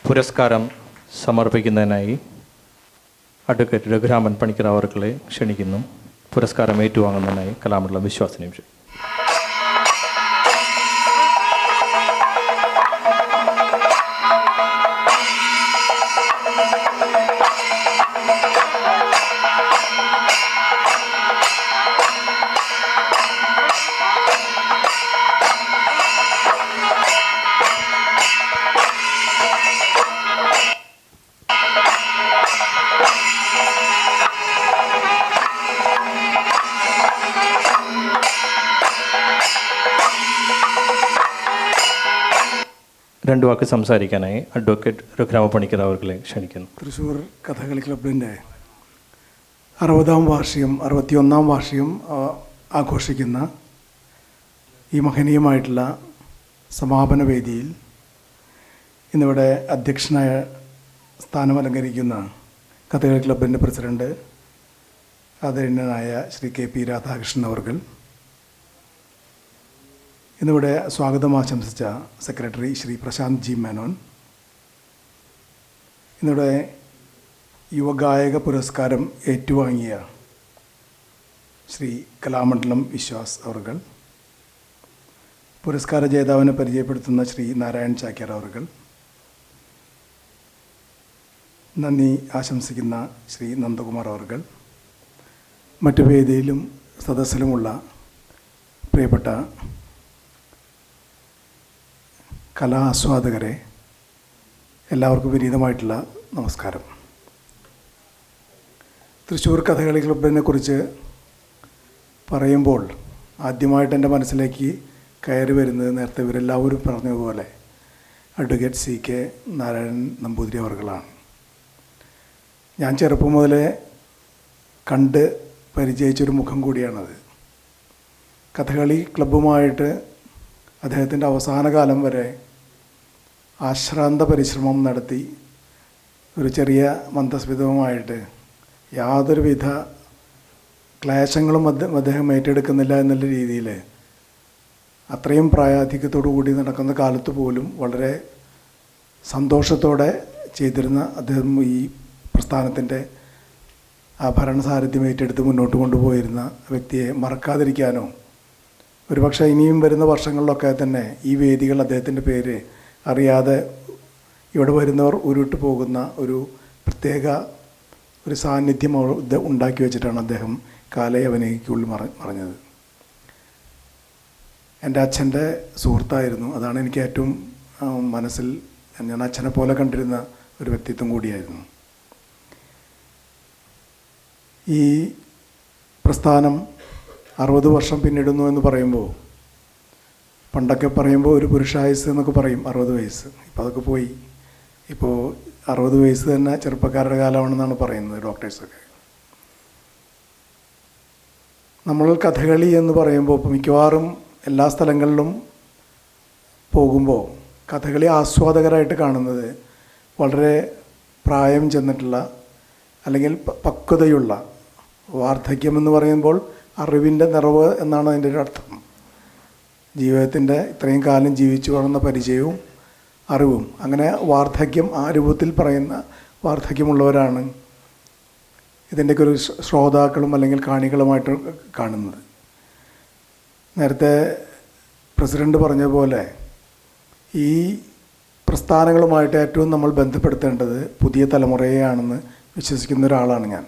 പുരസ്കാരം സമർപ്പിക്കുന്നതിനായി അഡ്വക്കേറ്റ് രഘുരാമൻ പണിക്കർ അവർകളെ ക്ഷണിക്കുന്നു. പുരസ്കാരം ഏറ്റുവാങ്ങുന്നതിനായി കലാമണ്ഡലം വിശ്വാസിനെയും ക്ഷണിക്കുന്നു. രണ്ട് വാക്ക് സംസാരിക്കാനായി അഡ്വക്കേറ്റ് രഘുരാമ പണിക്കർ അവർകളെ ക്ഷണിക്കുന്നു. തൃശ്ശൂർ കഥകളി ക്ലബിൻ്റെ 60-ാം വാർഷികം 61-ാം വാർഷികം ആഘോഷിക്കുന്ന ഈ മഹനീയമായിട്ടുള്ള സമാപന വേദിയിൽ ഇന്നിവിടെ അധ്യക്ഷനായ സ്ഥാനമലങ്കരിക്കുന്ന കഥകളി ക്ലബിൻ്റെ പ്രസിഡൻറ്റ് ആദരണീയനായ ശ്രീ കെ പി രാധാകൃഷ്ണൻ അവർകൾ, ഇന്നിവിടെ സ്വാഗതം ആശംസിച്ച സെക്രട്ടറി ശ്രീ പ്രശാന്ത് ജി മേനോൻ, ഇന്നിവിടെ യുവഗായക പുരസ്കാരം ഏറ്റുവാങ്ങിയ ശ്രീ കലാമണ്ഡലം വിശ്വാസ് അവർകൾ, പുരസ്കാര ജേതാവിനെ പരിചയപ്പെടുത്തുന്ന ശ്രീ നാരായൺ ചാക്യാർ അവർകൾ, നന്ദി ആശംസിക്കുന്ന ശ്രീ നന്ദകുമാർ അവർകൾ, മറ്റു വേദിയിലും സദസ്സിലുമുള്ള പ്രിയപ്പെട്ട കലാ ആസ്വാദകരെ, എല്ലാവർക്കും വിനീതമായിട്ടുള്ള നമസ്കാരം. തൃശ്ശൂർ കഥകളി ക്ലബിനെ കുറിച്ച് പറയുമ്പോൾ ആദ്യമായിട്ട് എൻ്റെ മനസ്സിലേക്ക് കയറി വരുന്നത് നേരത്തെ ഇവരെല്ലാവരും പറഞ്ഞതുപോലെ advocate C K Narayanan Namboothiri അവർകളാണ്. ഞാൻ ചെറുപ്പം മുതലേ കണ്ട് പരിചയിച്ചൊരു മുഖം കൂടിയാണത്. കഥകളി ക്ലബ്ബുമായിട്ട് അദ്ദേഹത്തിൻ്റെ അവസാന കാലം വരെ ആശ്രാന്ത പരിശ്രമം നടത്തി ഒരു ചെറിയ മന്ദസ്മിതവുമായിട്ട് യാതൊരുവിധ ക്ലേശങ്ങളും അദ്ദേഹം ഏറ്റെടുക്കുന്നില്ല എന്നുള്ള രീതിയിൽ അത്രയും പ്രായാധിക്യത്തോടു കൂടി നടക്കുന്ന കാലത്ത് പോലും വളരെ സന്തോഷത്തോടെ ചെയ്തിരുന്ന അദ്ദേഹം ഈ പ്രസ്ഥാനത്തിൻ്റെ ആ ഭരണസാരഥ്യം ഏറ്റെടുത്ത് മുന്നോട്ട് കൊണ്ടുപോയിരുന്ന വ്യക്തിയെ മറക്കാതിരിക്കാനോ, ഒരുപക്ഷെ ഇനിയും വരുന്ന വർഷങ്ങളിലൊക്കെ തന്നെ ഈ വേദികൾ അദ്ദേഹത്തിൻ്റെ പേര് അറിയാതെ ഇവിടെ വരുന്നവർ ഉരുട്ട് പോകുന്ന ഒരു പ്രത്യേക ഒരു സാന്നിധ്യം ഉണ്ടാക്കി വെച്ചിട്ടാണ് അദ്ദേഹം കാലയവനിക്കുള്ളിൽ മറഞ്ഞത്. എൻ്റെ അച്ഛൻ്റെ സുഹൃത്തായിരുന്നു. അതാണ് എനിക്ക് ഏറ്റവും മനസ്സിൽ, ഞാൻ അച്ഛനെ പോലെ കണ്ടിരുന്ന ഒരു വ്യക്തിത്വം കൂടിയായിരുന്നു. ഈ പ്രസ്ഥാനം 60 വർഷം പിന്നിടുന്നു എന്ന് പറയുമ്പോൾ, പണ്ടൊക്കെ പറയുമ്പോൾ ഒരു പുരുഷായുസ് എന്നൊക്കെ പറയും 60 വയസ്സ്. ഇപ്പോൾ അതൊക്കെ പോയി. ഇപ്പോൾ 60 വയസ്സ് തന്നെ ചെറുപ്പക്കാരുടെ കാലമാണെന്നാണ് പറയുന്നത് ഡോക്ടേഴ്സൊക്കെ. നമ്മൾ കഥകളി എന്ന് പറയുമ്പോൾ ഇപ്പോൾ മിക്കവാറും എല്ലാ സ്ഥലങ്ങളിലും പോകുമ്പോൾ കഥകളി ആസ്വാദകരായിട്ട് കാണുന്നത് വളരെ പ്രായം ചെന്നിട്ടുള്ള അല്ലെങ്കിൽ പക്വതയുള്ള, വാർദ്ധക്യം എന്ന് പറയുമ്പോൾ അറിവിൻ്റെ നിറവ് എന്നാണ് അതിൻ്റെ ഒരു അർത്ഥം. ജീവിതത്തിൻ്റെ ഇത്രയും കാലം ജീവിച്ചു വളർന്ന പരിചയവും അറിവും, അങ്ങനെ വാർദ്ധക്യം ആ രൂപത്തിൽ പറയുന്ന വാർദ്ധക്യമുള്ളവരാണ് ഇതിൻ്റെയൊക്കെ ഒരു ശ്രോതാക്കളും അല്ലെങ്കിൽ കാണികളുമായിട്ട് കാണുന്നത്. നേരത്തെ പ്രസിഡൻ്റ് പറഞ്ഞ പോലെ ഈ പ്രസ്ഥാനങ്ങളുമായിട്ട് ഏറ്റവും നമ്മൾ ബന്ധപ്പെടുത്തേണ്ടത് പുതിയ തലമുറയെയാണെന്ന് വിശ്വസിക്കുന്ന ഒരാളാണ് ഞാൻ.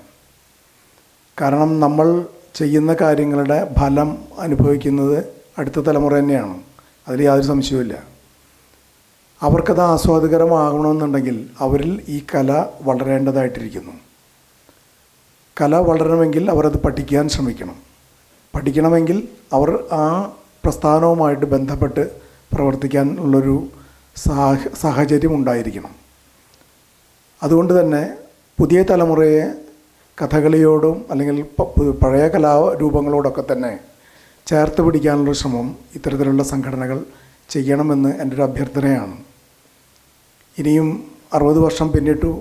കാരണം നമ്മൾ ചെയ്യുന്ന കാര്യങ്ങളുടെ ഫലം അനുഭവിക്കുന്നത് അടുത്ത തലമുറ തന്നെയാണ്, അതിൽ യാതൊരു സംശയവുമില്ല. അവർക്കത് ആസ്വാദകരമാകണമെന്നുണ്ടെങ്കിൽ അവരിൽ ഈ കല വളരേണ്ടതായിട്ടിരിക്കുന്നു. കല വളരണമെങ്കിൽ അവരത് പഠിക്കാൻ ശ്രമിക്കണം. പഠിക്കണമെങ്കിൽ അവർ ആ പ്രസ്ഥാനവുമായിട്ട് ബന്ധപ്പെട്ട് പ്രവർത്തിക്കാനുള്ളൊരു സാഹചര്യം ഉണ്ടായിരിക്കണം. അതുകൊണ്ട് തന്നെ പുതിയ തലമുറയെ കഥകളിയോടും അല്ലെങ്കിൽ പഴയ കലാരൂപങ്ങളോടൊക്കെ തന്നെ ചേർത്ത് പിടിക്കാനുള്ള ശ്രമം ഇത്തരത്തിലുള്ള സംഘടനകൾ ചെയ്യണമെന്ന് എൻ്റെ ഒരു അഭ്യർത്ഥനയാണ്. ഇനിയും 60 വർഷം പിന്നിട്ടു.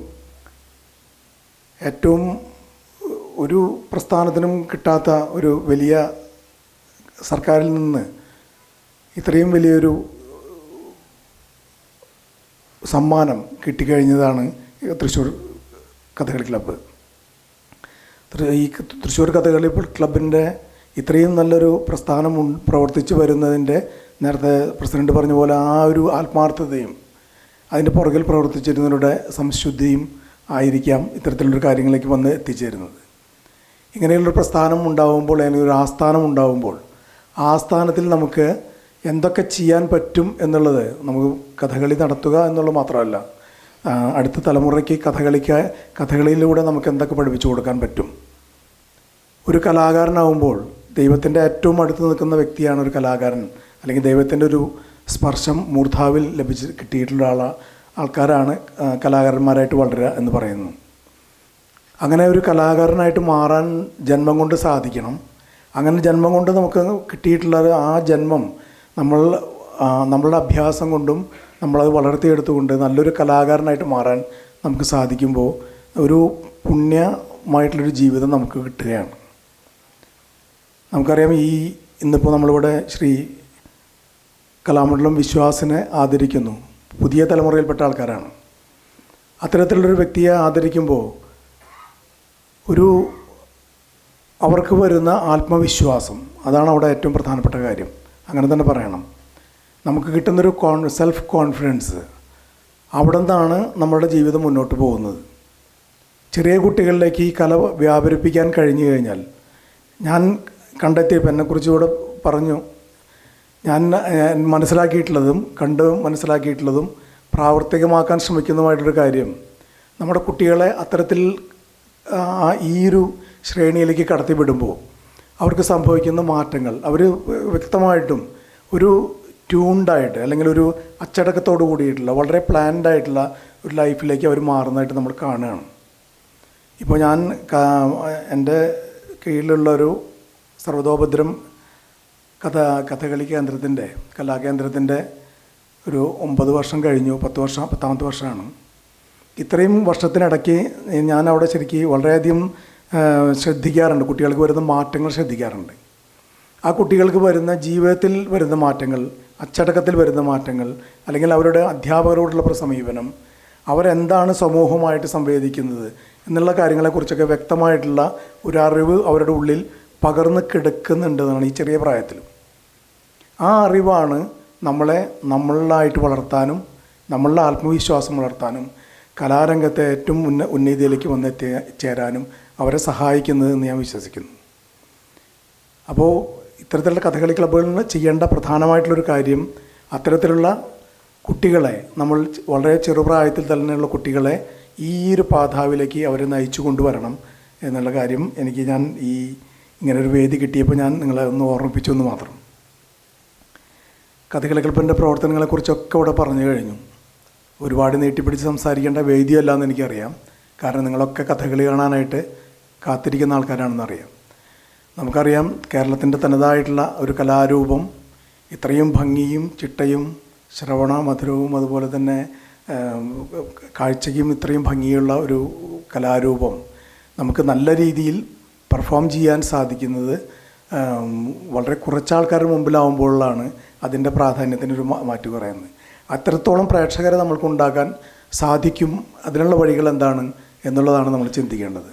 ഏറ്റവും ഒരു പ്രസ്ഥാനത്തിനും കിട്ടാത്ത ഒരു വലിയ സർക്കാരിൽ നിന്ന് ഇത്രയും വലിയൊരു സമ്മാനം കിട്ടിക്കഴിഞ്ഞതാണ് തൃശ്ശൂർ കഥകളി ക്ലബ്ബ്. ഈ തൃശ്ശൂർ കഥകളി ക്ലബിൻ്റെ ഇത്രയും നല്ലൊരു പ്രസ്ഥാനം പ്രവർത്തിച്ചു വരുന്നതിൻ്റെ നേരത്തെ പ്രസിഡന്റ് പറഞ്ഞ പോലെ ആ ഒരു ആത്മാർത്ഥതയും അതിൻ്റെ പുറകിൽ പ്രവർത്തിച്ചിരുന്നവരുടെ സംശുദ്ധിയും ആയിരിക്കാം ഇത്തരത്തിലുള്ളൊരു കാര്യങ്ങളിലേക്ക് വന്ന് എത്തിച്ചേരുന്നത്. ഇങ്ങനെയുള്ളൊരു പ്രസ്ഥാനം ഉണ്ടാകുമ്പോൾ, അല്ലെങ്കിൽ ഒരു ആസ്ഥാനം ഉണ്ടാകുമ്പോൾ, ആ ആസ്ഥാനത്തിൽ നമുക്ക് എന്തൊക്കെ ചെയ്യാൻ പറ്റും എന്നുള്ളത്, നമുക്ക് കഥകളി നടത്തുക എന്നുള്ളത് മാത്രമല്ല, അടുത്ത തലമുറയ്ക്ക് കഥകളിയിലൂടെ നമുക്ക് എന്തൊക്കെ പഠിപ്പിച്ചു കൊടുക്കാൻ പറ്റും. ഒരു കലാകാരനാകുമ്പോൾ ദൈവത്തിൻ്റെ ഏറ്റവും അടുത്ത് നിൽക്കുന്ന വ്യക്തിയാണ് ഒരു കലാകാരൻ. അല്ലെങ്കിൽ ദൈവത്തിൻ്റെ ഒരു സ്പർശം മൂർധാവിൽ കിട്ടിയിട്ടുള്ള ആൾക്കാരാണ് കലാകാരന്മാരായിട്ട് വളരുക എന്ന് പറയുന്നു. അങ്ങനെ ഒരു കലാകാരനായിട്ട് മാറാൻ ജന്മം കൊണ്ട് സാധിക്കണം. അങ്ങനെ ജന്മം കൊണ്ട് നമുക്ക് കിട്ടിയിട്ടുള്ള ആ ജന്മം നമ്മളുടെ അഭ്യാസം കൊണ്ടും നമ്മളത് വളർത്തിയെടുത്തുകൊണ്ട് നല്ലൊരു കലാകാരനായിട്ട് മാറാൻ നമുക്ക് സാധിക്കുമ്പോൾ ഒരു പുണ്യമായിട്ടുള്ളൊരു ജീവിതം നമുക്ക് കിട്ടുകയാണ്. നമുക്കറിയാം, ഇന്നിപ്പോൾ നമ്മളിവിടെ ശ്രീ കലാമണ്ഡലം വിശ്വാസിനെ ആദരിക്കുന്നു. പുതിയ തലമുറയിൽപ്പെട്ട ആൾക്കാരാണ്. അത്തരത്തിലുള്ളൊരു വ്യക്തിയെ ആദരിക്കുമ്പോൾ അവർക്ക് വരുന്ന ആത്മവിശ്വാസം, അതാണ് അവിടെ ഏറ്റവും പ്രധാനപ്പെട്ട കാര്യം. അങ്ങനെ തന്നെ പറയണം. നമുക്ക് കിട്ടുന്നൊരു സെൽഫ് കോൺഫിഡൻസ്, അവിടെ നിന്നാണ് നമ്മളുടെ ജീവിതം മുന്നോട്ട് പോകുന്നത്. ചെറിയ കുട്ടികളിലേക്ക് ഈ കല വ്യാപരിപ്പിക്കാൻ കഴിഞ്ഞു കഴിഞ്ഞാൽ, ഞാൻ കണ്ടെത്തിയപ്പോൾ എന്നെക്കുറിച്ച് ഇവിടെ പറഞ്ഞു, ഞാൻ മനസ്സിലാക്കിയിട്ടുള്ളതും മനസ്സിലാക്കിയിട്ടുള്ളതും പ്രാവർത്തികമാക്കാൻ ശ്രമിക്കുന്നതുമായിട്ടൊരു കാര്യം, നമ്മുടെ കുട്ടികളെ അത്തരത്തിൽ ഈ ഒരു ശ്രേണിയിലേക്ക് കടത്തിവിടുമ്പോൾ അവർക്ക് സംഭവിക്കുന്ന മാറ്റങ്ങൾ അവർ വ്യക്തമായിട്ടും ഒരു ട്യൂൺഡായിട്ട്, അല്ലെങ്കിൽ ഒരു അച്ചടക്കത്തോടു കൂടിയിട്ടുള്ള വളരെ പ്ലാൻഡായിട്ടുള്ള ഒരു ലൈഫിലേക്ക് അവർ മാറുന്നതായിട്ട് നമ്മൾ കാണുകയാണ്. ഇപ്പോൾ ഞാൻ എൻ്റെ കീഴിലുള്ളൊരു സർവതോഭദ്രം കഥകളി കേന്ദ്രത്തിൻ്റെ കലാകേന്ദ്രത്തിൻ്റെ ഒരു 9 വർഷം കഴിഞ്ഞു. 10ാമത്തെ വർഷമാണ്. ഇത്രയും വർഷത്തിനിടയ്ക്ക് ഞാൻ അവിടെ ശരിക്കും വളരെയധികം ശ്രദ്ധിക്കാറുണ്ട്. കുട്ടികൾക്ക് വരുന്ന മാറ്റങ്ങൾ ശ്രദ്ധിക്കാറുണ്ട്. ആ കുട്ടികൾക്ക് വരുന്ന ജീവിതത്തിൽ വരുന്ന മാറ്റങ്ങൾ, അച്ചടക്കത്തിൽ വരുന്ന മാറ്റങ്ങൾ, അല്ലെങ്കിൽ അവരുടെ അധ്യാപകരോടുള്ള സമീപനം, അവരെന്താണ് സമൂഹമായിട്ട് സംവേദിക്കുന്നത് എന്നുള്ള കാര്യങ്ങളെക്കുറിച്ചൊക്കെ വ്യക്തമായിട്ടുള്ള ഒരു അറിവ് അവരുടെ ഉള്ളിൽ പകർന്ന് കിടക്കുന്നുണ്ടെന്നാണ് ഈ ചെറിയ പ്രായത്തിലും. ആ അറിവാണ് നമ്മളായിട്ട് വളർത്താനും നമ്മളുടെ ആത്മവിശ്വാസം വളർത്താനും കലാരംഗത്തെ ഏറ്റവും ഉന്നതിയിലേക്ക് ചേരാനും അവരെ സഹായിക്കുന്നത് എന്ന് ഞാൻ വിശ്വസിക്കുന്നു. അപ്പോൾ ഇത്തരത്തിലുള്ള കഥകളി ക്ലബ്ബുകളിൽ ചെയ്യേണ്ട പ്രധാനമായിട്ടുള്ളൊരു കാര്യം, അത്തരത്തിലുള്ള കുട്ടികളെ, നമ്മൾ വളരെ ചെറുപ്രായത്തിൽ തന്നെയുള്ള കുട്ടികളെ ഈ ഒരു പാതാവിലേക്ക് അവരെ നയിച്ചു കൊണ്ടുവരണം എന്നുള്ള കാര്യം ഞാൻ ഇങ്ങനൊരു വേദി കിട്ടിയപ്പോൾ ഞാൻ നിങ്ങളെ ഒന്ന് ഓർമ്മിപ്പിച്ചു എന്ന് മാത്രം. കഥകളി ക്ലബ്ബിൻ്റെ പ്രവർത്തനങ്ങളെക്കുറിച്ചൊക്കെ ഇവിടെ പറഞ്ഞു കഴിഞ്ഞു. ഒരുപാട് നീട്ടിപ്പിടിച്ച് സംസാരിക്കേണ്ട വേദിയല്ല എന്ന് എനിക്കറിയാം. കാരണം നിങ്ങളൊക്കെ കഥകളി കാണാനായിട്ട് കാത്തിരിക്കുന്ന ആൾക്കാരാണെന്നറിയാം. നമുക്കറിയാം, കേരളത്തിൻ്റെ തനതായിട്ടുള്ള ഒരു കലാരൂപം, ഇത്രയും ഭംഗിയും ചിട്ടയും ശ്രവണ മധുരവും അതുപോലെ തന്നെ കാഴ്ചയ്ക്കും ഇത്രയും ഭംഗിയുള്ള ഒരു കലാരൂപം നമുക്ക് നല്ല രീതിയിൽ പെർഫോം ചെയ്യാൻ സാധിക്കുന്നത് വളരെ കുറച്ചാൾക്കാരുടെ മുമ്പിലാവുമ്പോഴാണ് അതിൻ്റെ പ്രാധാന്യത്തിനൊരു മാറ്റു പറയുന്നത്. അത്രത്തോളം പ്രേക്ഷകരെ നമ്മൾക്ക് ഉണ്ടാക്കാൻ സാധിക്കും. അതിനുള്ള വഴികൾ എന്താണ് എന്നുള്ളതാണ് നമ്മൾ ചിന്തിക്കേണ്ടത്.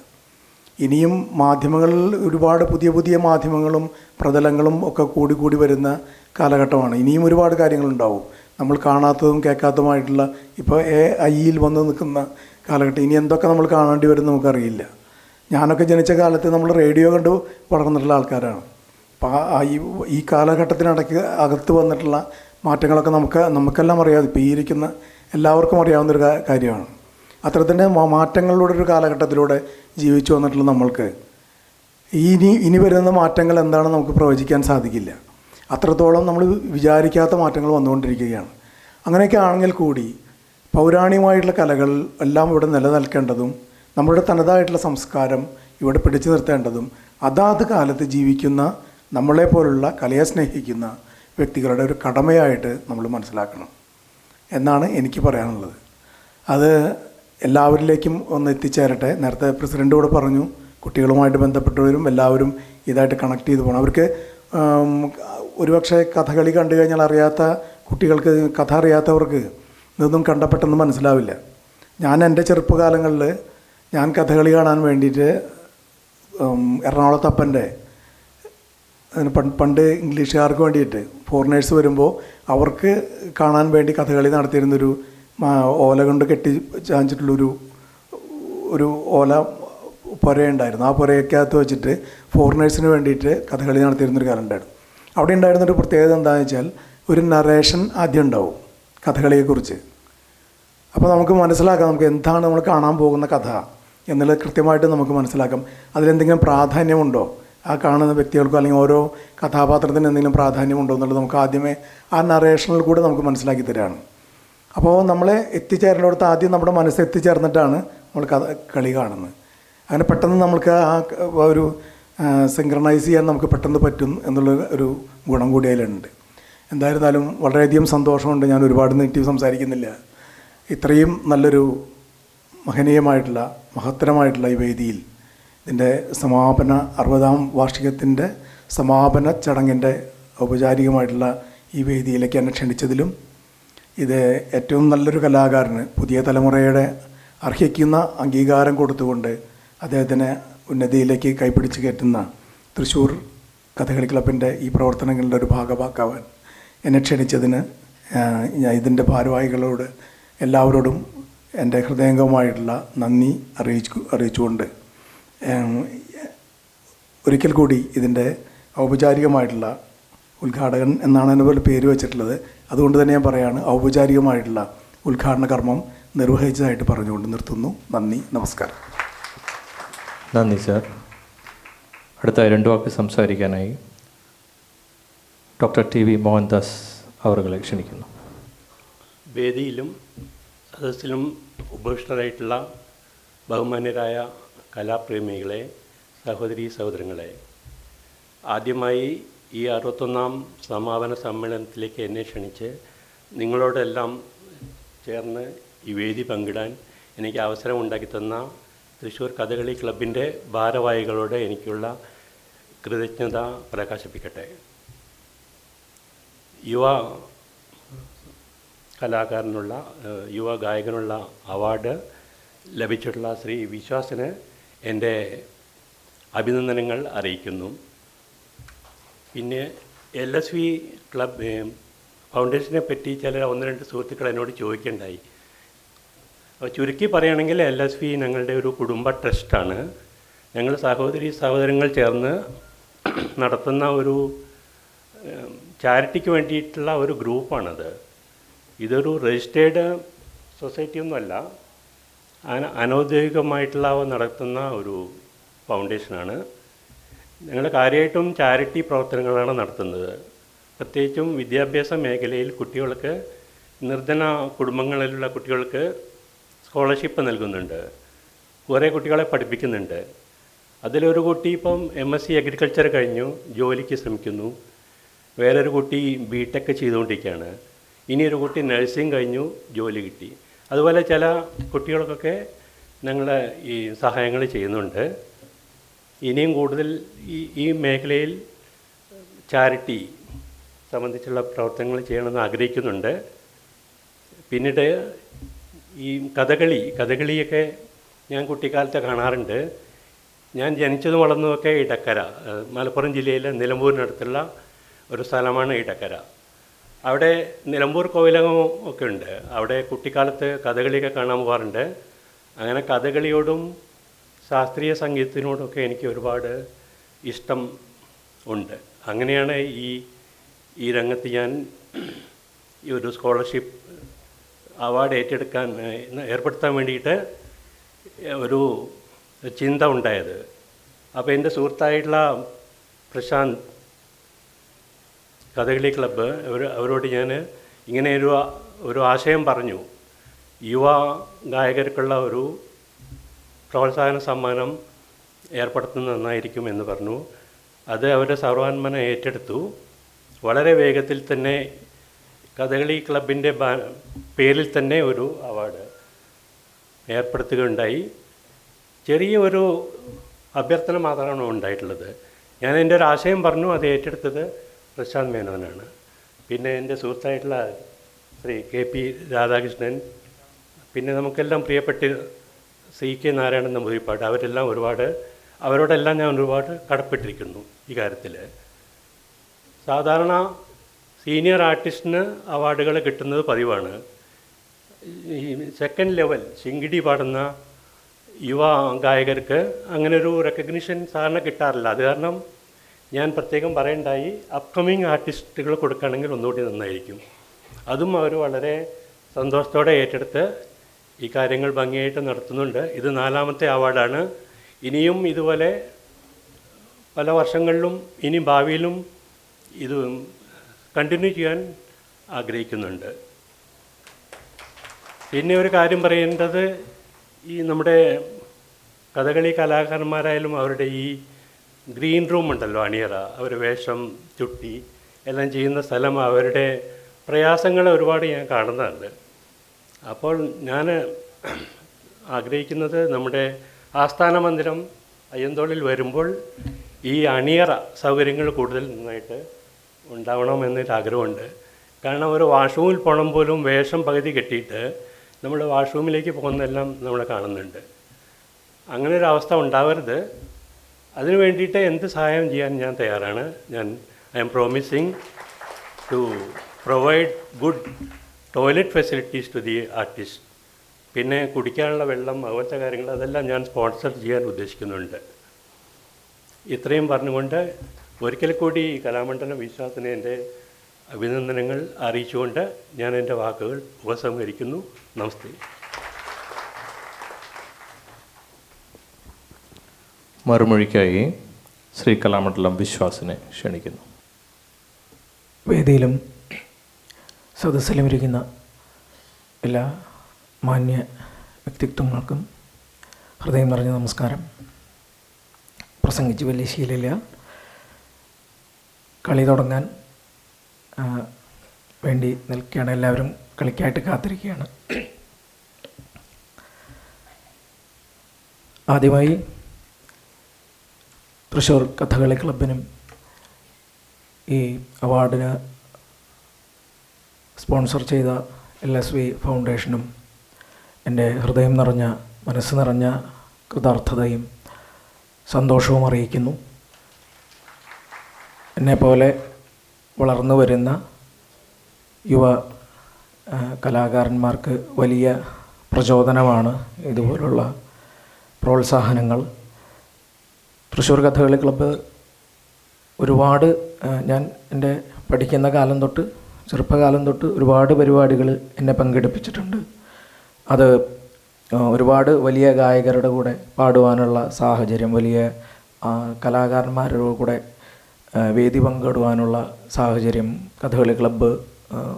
ഇനിയും മാധ്യമങ്ങളിൽ ഒരുപാട് പുതിയ മാധ്യമങ്ങളും പ്രതലങ്ങളും ഒക്കെ കൂടി വരുന്ന കാലഘട്ടമാണ്. ഇനിയും ഒരുപാട് കാര്യങ്ങളുണ്ടാവും, നമ്മൾ കാണാത്തതും കേൾക്കാത്തതുമായിട്ടുള്ള. ഇപ്പോൾ AI വന്ന് നിൽക്കുന്ന കാലഘട്ടം. ഇനി എന്തൊക്കെ നമ്മൾ കാണേണ്ടി വരും നമുക്കറിയില്ല. ഞാനൊക്കെ ജനിച്ച കാലത്ത് നമ്മൾ റേഡിയോ കണ്ട് വളർന്നിട്ടുള്ള ആൾക്കാരാണ്. അപ്പോൾ ഈ അകത്ത് വന്നിട്ടുള്ള മാറ്റങ്ങളൊക്കെ നമുക്കെല്ലാം അറിയാം. ഇപ്പോൾ ഈ ഇരിക്കുന്ന എല്ലാവർക്കും അറിയാവുന്നൊരു കാര്യമാണ്. അത്തരത്തിൻ്റെ മാറ്റങ്ങളിലൂടെ ഒരു കാലഘട്ടത്തിലൂടെ ജീവിച്ചു വന്നിട്ടുള്ള നമ്മൾക്ക് ഇനി വരുന്ന മാറ്റങ്ങൾ എന്താണെന്ന് നമുക്ക് പ്രവചിക്കാൻ സാധിക്കില്ല. അത്രത്തോളം നമ്മൾ വിചാരിക്കാത്ത മാറ്റങ്ങൾ വന്നുകൊണ്ടിരിക്കുകയാണ്. അങ്ങനെയൊക്കെ ആണെങ്കിൽ കൂടി പൗരാണികമായിട്ടുള്ള കലകൾ എല്ലാം ഇവിടെ നിലനിൽക്കേണ്ടതും നമ്മുടെ തനതായിട്ടുള്ള സംസ്കാരം ഇവിടെ പിടിച്ചു നിർത്തേണ്ടതും അതാത് കാലത്ത് ജീവിക്കുന്ന നമ്മളെപ്പോലുള്ള കലയെ സ്നേഹിക്കുന്ന വ്യക്തികളുടെ ഒരു കടമയായിട്ട് നമ്മൾ മനസ്സിലാക്കണം എന്നാണ് എനിക്ക് പറയാനുള്ളത്. അത് എല്ലാവരിലേക്കും ഒന്ന് എത്തിച്ചേരട്ടെ. നേരത്തെ പ്രസിഡൻ്റ് കൂടെ പറഞ്ഞു, കുട്ടികളുമായിട്ട് ബന്ധപ്പെട്ടവരും എല്ലാവരും ഇതായിട്ട് കണക്ട് ചെയ്ത് പോകണം. അവർക്ക് ഒരുപക്ഷെ കഥകളി കണ്ടു കഴിഞ്ഞാൽ അറിയാത്ത കുട്ടികൾക്ക്, കഥ അറിയാത്തവർക്ക് ഇതൊന്നും കണ്ട പെട്ടെന്ന് മനസ്സിലാവില്ല. ഞാൻ എൻ്റെ ചെറുപ്പകാലങ്ങളിൽ ഞാൻ കഥകളി കാണാൻ വേണ്ടിയിട്ട് എറണാകുളത്തപ്പൻ്റെ പണ്ട് ഇംഗ്ലീഷുകാർക്ക് വേണ്ടിയിട്ട് ഫോറിനേഴ്സ് വരുമ്പോൾ അവർക്ക് കാണാൻ വേണ്ടി കഥകളി നടത്തിയിരുന്നൊരു ഓല കൊണ്ട് കെട്ടി ചാഞ്ചിട്ടുള്ളൊരു ഓല പുരയുണ്ടായിരുന്നു. ആ പുരയ്ക്കകത്ത് വെച്ചിട്ട് ഫോറിനേഴ്സിന് വേണ്ടിയിട്ട് കഥകളി നടത്തിയിരുന്നൊരു കാലം ഉണ്ടായിരുന്നു. അവിടെ ഉണ്ടായിരുന്നൊരു പ്രത്യേകത എന്താണെന്ന് വെച്ചാൽ ഒരു നറേഷൻ ആദ്യം ഉണ്ടാവും കഥകളിയെക്കുറിച്ച്. അപ്പോൾ നമുക്ക് മനസ്സിലാക്കാം നമുക്ക് എന്താണ് നമ്മൾ കാണാൻ പോകുന്ന കഥ എന്നുള്ളത് കൃത്യമായിട്ട് നമുക്ക് മനസ്സിലാക്കാം. അതിലെന്തെങ്കിലും പ്രാധാന്യമുണ്ടോ, ആ കാണുന്ന വ്യക്തികൾക്കോ അല്ലെങ്കിൽ ഓരോ കഥാപാത്രത്തിന് എന്തെങ്കിലും പ്രാധാന്യമുണ്ടോ എന്നുള്ളത് നമുക്ക് ആദ്യമേ ആ നറേഷനിൽ കൂടെ നമുക്ക് മനസ്സിലാക്കി തരാണ്. അപ്പോൾ നമ്മളെ എത്തിച്ചേരേണ്ടടുത്ത് ആദ്യം നമ്മുടെ മനസ്സ് എത്തിച്ചേർന്നിട്ടാണ് നമ്മൾ കളി കാണുന്നത്. അങ്ങനെ പെട്ടെന്ന് നമുക്ക് ആ ഒരു സിങ്ക്രണൈസ് ചെയ്യാൻ നമുക്ക് പെട്ടെന്ന് പറ്റും എന്നുള്ള ഒരു ഗുണം കൂടി അതിലുണ്ട്. എന്തായിരുന്നാലും വളരെയധികം സന്തോഷമുണ്ട്. ഞാൻ ഒരുപാട് നെഗറ്റീവ് സംസാരിക്കുന്നില്ല. ഇത്രയും നല്ലൊരു മഹനീയമായിട്ടുള്ള മഹത്തരമായിട്ടുള്ള ഈ വേദിയിൽ ഇതിൻ്റെ സമാപന 60ാം വാർഷികത്തിൻ്റെ സമാപന ചടങ്ങിൻ്റെ ഔപചാരികമായിട്ടുള്ള ഈ വേദിയിലേക്ക് എന്നെ ക്ഷണിച്ചതിലും ഇത് ഏറ്റവും നല്ലൊരു കലാകാരന് പുതിയ തലമുറയുടെ അർഹിക്കുന്ന അംഗീകാരം കൊടുത്തുകൊണ്ട് അദ്ദേഹത്തിന് ഉന്നതിയിലേക്ക് കൈപ്പിടിച്ച് കയറ്റുന്ന തൃശ്ശൂർ കഥകളി ക്ലബിൻ്റെ ഈ പ്രവർത്തനങ്ങളുടെ ഒരു ഭാഗമാക്കാവാൻ എന്നെ ക്ഷണിച്ചതിന് ഇതിൻ്റെ ഭാരവാഹികളോട് എല്ലാവരോടും എൻ്റെ ഹൃദയംഗമായിട്ടുള്ള നന്ദി അറിയിച്ചുകൊണ്ട് ഒരിക്കൽ കൂടി ഇതിൻ്റെ ഔപചാരികമായിട്ടുള്ള ഉദ്ഘാടകൻ എന്നാണ് എന്നെ പോലെ പേര് വെച്ചിട്ടുള്ളത്. അതുകൊണ്ട് തന്നെ ഞാൻ പറയുകയാണ്, ഔപചാരികമായിട്ടുള്ള ഉദ്ഘാടന കർമ്മം നിർവഹിച്ചതായിട്ട് പറഞ്ഞുകൊണ്ട് നിർത്തുന്നു. നന്ദി, നമസ്കാരം. നന്ദി സാർ. അടുത്ത 2 വാക്ക് സംസാരിക്കാനായി ഡോക്ടർ ടി വി മോഹൻദാസ് അവരെ ക്ഷണിക്കുന്നു. വേദിയിലും സദസ്സിലും ഉപവിഷ്ടരായിട്ടുള്ള ബഹുമാന്യരായ കലാപ്രേമികളെ, സഹോദരീ സഹോദരങ്ങളെ, ആദ്യമായി ഈ 61ാം സമാപന സമ്മേളനത്തിലേക്ക് എന്നെ ക്ഷണിച്ച് നിങ്ങളോടെല്ലാം ചേർന്ന് ഈ വേദി പങ്കിടാൻ എനിക്ക് അവസരം ഉണ്ടാക്കി തന്ന തൃശ്ശൂർ കഥകളി ക്ലബിൻ്റെ ഭാരവാഹികളോട് എനിക്കുള്ള കൃതജ്ഞത പ്രകാശിപ്പിക്കട്ടെ. യുവ കലാകാരനുള്ള, യുവ ഗായകനുള്ള അവാർഡ് ലഭിച്ചിട്ടുള്ള ശ്രീ വിശ്വാസിന് എൻ്റെ അഭിനന്ദനങ്ങൾ അറിയിക്കുന്നു. പിന്നെ LSV ക്ലബ് ഫൗണ്ടേഷനെ പറ്റി ചില 1-2 സുഹൃത്തുക്കൾ എന്നോട് ചോദിക്കുകയുണ്ടായി. അപ്പോൾ ചുരുക്കി പറയുകയാണെങ്കിൽ LSV ഞങ്ങളുടെ ഒരു കുടുംബ ട്രസ്റ്റാണ്. ഞങ്ങൾ സഹോദരങ്ങൾ ചേർന്ന് നടത്തുന്ന ഒരു ചാരിറ്റിക്ക് വേണ്ടിയിട്ടുള്ള ഒരു ഗ്രൂപ്പാണത്. ഇതൊരു രജിസ്റ്റേർഡ് സൊസൈറ്റി ഒന്നുമല്ല, അനൗദ്യോഗികമായിട്ടുള്ള നടത്തുന്ന ഒരു ഫൗണ്ടേഷനാണ്. ഞങ്ങൾ കാര്യമായിട്ടും ചാരിറ്റി പ്രവർത്തനങ്ങളാണ് നടത്തുന്നത്. പ്രത്യേകിച്ചും വിദ്യാഭ്യാസ മേഖലയിൽ കുട്ടികൾക്ക്, നിർധന കുടുംബങ്ങളിലുള്ള കുട്ടികൾക്ക് സ്കോളർഷിപ്പ് നൽകുന്നുണ്ട്. കുറേ കുട്ടികളെ പഠിപ്പിക്കുന്നുണ്ട്. അതിലൊരു കുട്ടി ഇപ്പം MSc അഗ്രികൾച്ചർ കഴിഞ്ഞു, ജോലിക്ക് ശ്രമിക്കുന്നു. വേറൊരു കുട്ടി BTech ചെയ്തുകൊണ്ടിരിക്കുകയാണ്. ഇനിയൊരു കുട്ടി നഴ്സിംഗ് കഴിഞ്ഞു, ജോലി കിട്ടി. അതുപോലെ ചില കുട്ടികൾക്കൊക്കെ ഞങ്ങൾ ഈ സഹായങ്ങൾ ചെയ്യുന്നുണ്ട്. ഇനിയും കൂടുതൽ ഈ മേഖലയിൽ ചാരിറ്റി സംബന്ധിച്ചുള്ള പ്രവർത്തനങ്ങൾ ചെയ്യണമെന്ന് ആഗ്രഹിക്കുന്നുണ്ട്. പിന്നീട് ഈ കഥകളിയൊക്കെ ഞാൻ കുട്ടിക്കാലത്ത് കാണാറുണ്ട്. ഞാൻ ജനിച്ചതും വളർന്നതൊക്കെ ഇടക്കര, മലപ്പുറം ജില്ലയിലെ നിലമ്പൂരിനടുത്തുള്ള ഒരു സ്ഥലമാണ് ഇടക്കര. അവിടെ നിലമ്പൂർ കോവിലകം ഒക്കെ ഉണ്ട്. അവിടെ കുട്ടിക്കാലത്ത് കഥകളിയൊക്കെ കാണാൻ പോകാറുണ്ട്. അങ്ങനെ കഥകളിയോടും ശാസ്ത്രീയ സംഗീതത്തിനോടൊക്കെ എനിക്ക് ഒരുപാട് ഇഷ്ടം ഉണ്ട്. അങ്ങനെയാണ് ഈ രംഗത്ത് ഞാൻ ഈ ഒരു സ്കോളർഷിപ്പ് അവാർഡ് ഏർപ്പെടുത്താൻ വേണ്ടിയിട്ട് ഒരു ചിന്ത ഉണ്ടായത്. അപ്പോൾ എൻ്റെ സുഹൃത്തായിട്ടുള്ള പ്രശാന്ത് കഥകളി ക്ലബ്ബ് അവരോട് ഞാൻ ഇങ്ങനെ ഒരു ആശയം പറഞ്ഞു. യുവ ഗായകർക്കുള്ള ഒരു പ്രോത്സാഹന സമ്മാനം ഏർപ്പെടുത്തുന്നത് നന്നായിരിക്കും എന്ന് പറഞ്ഞു. അത് അവരുടെ സർവാത്മന ഏറ്റെടുത്തു. വളരെ വേഗത്തിൽ തന്നെ കഥകളി ക്ലബിൻ്റെ പേരിൽ തന്നെ ഒരു അവാർഡ് ഏർപ്പെടുത്തുകയുണ്ടായി. ചെറിയ ഒരു അഭ്യർത്ഥന മാത്രമാണ് ഉണ്ടായിട്ടുള്ളത്. ഞാൻ എൻ്റെ ഒരു ആശയം പറഞ്ഞു, അത് ഏറ്റെടുത്തത് പ്രശാന്ത് മേനോനാണ്. പിന്നെ എൻ്റെ സുഹൃത്തായിട്ടുള്ള ശ്രീ KP രാധാകൃഷ്ണൻ, പിന്നെ നമുക്കെല്ലാം പ്രിയപ്പെട്ട CK നാരായണൻ നമ്പൂതിരിപ്പാട്, അവരോടെല്ലാം ഞാൻ ഒരുപാട് കടപ്പെട്ടിരിക്കുന്നു ഈ കാര്യത്തിൽ. സാധാരണ സീനിയർ ആർട്ടിസ്റ്റിന് അവാർഡുകൾ കിട്ടുന്നത് പതിവാണ്. ഈ സെക്കൻഡ് ലെവൽ ശിങ്കിടി പാടുന്ന യുവ ഗായകർക്ക് അങ്ങനെ ഒരു റെക്കഗ്നിഷൻ സാധാരണ കിട്ടാറില്ല. അത് കാരണം ഞാൻ പ്രത്യേകം പറയണ്ടായി, അപ്കമിങ് ആർട്ടിസ്റ്റുകൾ കൊടുക്കുകയാണെങ്കിൽ ഒന്നുകൂടി നന്നായിരിക്കും. അതും അവർ വളരെ സന്തോഷത്തോടെ ഏറ്റെടുത്ത് ഈ കാര്യങ്ങൾ ഭംഗിയായിട്ട് നടത്തുന്നുണ്ട്. ഇത് 4ാമത്തെ അവാർഡാണ്. ഇനിയും ഇതുപോലെ പല വർഷങ്ങളിലും ഇനി ഭാവിയിലും ഇത് കണ്ടിന്യൂ ചെയ്യാൻ ആഗ്രഹിക്കുന്നുണ്ട്. പിന്നെ ഒരു കാര്യം പറയേണ്ടത്, ഈ നമ്മുടെ കഥകളി കലാകാരന്മാരായാലും അവരുടെ ഈ ഗ്രീൻ റൂം ഉണ്ടല്ലോ, അണിയറ, അവർ വേഷം ചുട്ടി എല്ലാം ചെയ്യുന്ന സ്ഥലം, അവരുടെ പ്രയാസങ്ങൾ ഒരുപാട് ഞാൻ കാണുന്നുണ്ട്. അപ്പോൾ ഞാൻ ആഗ്രഹിക്കുന്നത് നമ്മുടെ ആസ്ഥാന മന്ദിരം അയ്യന്തോളിൽ വരുമ്പോൾ ഈ അണിയറ സൗകര്യങ്ങൾ കൂടുതൽ നന്നായിട്ട് ഉണ്ടാവണമെന്നൊരു ആഗ്രഹമുണ്ട്. കാരണം ഒരു വാഷ്റൂമിൽ പോകണം പോലും വേഷം പകുതി കെട്ടിയിട്ട് നമ്മൾ വാഷ്റൂമിലേക്ക് പോകുന്നതെല്ലാം നമ്മൾ കാണുന്നുണ്ട്. അങ്ങനെ ഒരു അവസ്ഥ ഉണ്ടാവരുത്. അതിനു വേണ്ടിയിട്ട് എന്ത് സഹായം ചെയ്യാൻ ഞാൻ തയ്യാറാണ്. I am promising to provide good toilet facilities to the artist. പിന്നെ കുടിക്കാനുള്ള വെള്ളം, അങ്ങനത്തെ കാര്യങ്ങൾ അതെല്ലാം ഞാൻ സ്പോൺസർ ചെയ്യാൻ ഉദ്ദേശിക്കുന്നുണ്ട്. ഇത്രയും പറഞ്ഞുകൊണ്ട് ഒരിക്കൽ കൂടി കലാമണ്ഡലം വിശ്വാസത്തിന് എൻ്റെ അഭിനന്ദനങ്ങൾ അറിയിച്ചുകൊണ്ട് ഞാൻ എൻ്റെ വാക്കുകൾ ഉപസംഹരിക്കുന്നു. നമസ്തേ. മറുമൊഴിക്കായി ശ്രീ കലാമണ്ഡലം വിശ്വാസിനെ ക്ഷണിക്കുന്നു. വേദിയിലും സദസ്സിലും ഇരിക്കുന്ന എല്ലാ മാന്യ വ്യക്തിത്വങ്ങൾക്കും ഹൃദയം നിറഞ്ഞ നമസ്കാരം. പ്രസംഗിച്ച് വലിയ ശീലമില്ല. കളി തുടങ്ങാൻ വേണ്ടി നിൽക്കുകയാണ്. എല്ലാവരും കളിക്കായിട്ട് കാത്തിരിക്കുകയാണ്. ആദ്യമായി തൃശ്ശൂർ കഥകളി ക്ലബിനും ഈ അവാർഡിന് സ്പോൺസർ ചെയ്ത LSV ഫൗണ്ടേഷനും എൻ്റെ ഹൃദയം നിറഞ്ഞ, മനസ്സ് നിറഞ്ഞ കൃതാർത്ഥതയും സന്തോഷവും അറിയിക്കുന്നു. എന്നെപ്പോലെ വളർന്നു വരുന്ന യുവ കലാകാരന്മാർക്ക് വലിയ പ്രചോദനമാണ് ഇതുപോലുള്ള പ്രോത്സാഹനങ്ങൾ. തൃശ്ശൂർ കഥകളി ക്ലബ്ബ് ഒരുപാട്, ഞാൻ എൻ്റെ പഠിക്കുന്ന കാലം തൊട്ട്, ചെറുപ്പകാലം തൊട്ട് ഒരുപാട് പരിപാടികൾ എന്നെ പങ്കെടുപ്പിച്ചിട്ടുണ്ട്. അത് ഒരുപാട് വലിയ ഗായകരുടെ കൂടെ പാടുവാനുള്ള സാഹചര്യം, വലിയ കലാകാരന്മാരുടെ കൂടെ വേദി പങ്കിടുവാനുള്ള സാഹചര്യം കഥകളി ക്ലബ്ബ്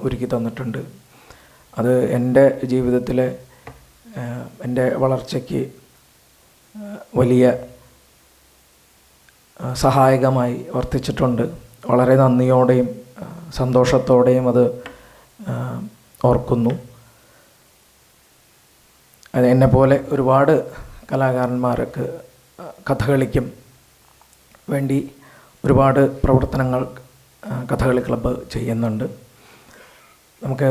ഒരുക്കി തന്നിട്ടുണ്ട്. അത് എൻ്റെ ജീവിതത്തിലെ എൻ്റെ വളർച്ചയ്ക്ക് വലിയ സഹായകമായി വർത്തിച്ചിട്ടുണ്ട്. വളരെ നന്ദിയോടെയും സന്തോഷത്തോടെയും അത് ഓർക്കുന്നു. അത് എന്നെപ്പോലെ ഒരുപാട് കലാകാരന്മാർക്ക് കഥകളിക്കും വേണ്ടി ഒരുപാട് പ്രവർത്തനങ്ങൾ കഥകളി ക്ലബ്ബ് ചെയ്യുന്നുണ്ട്. നമുക്ക്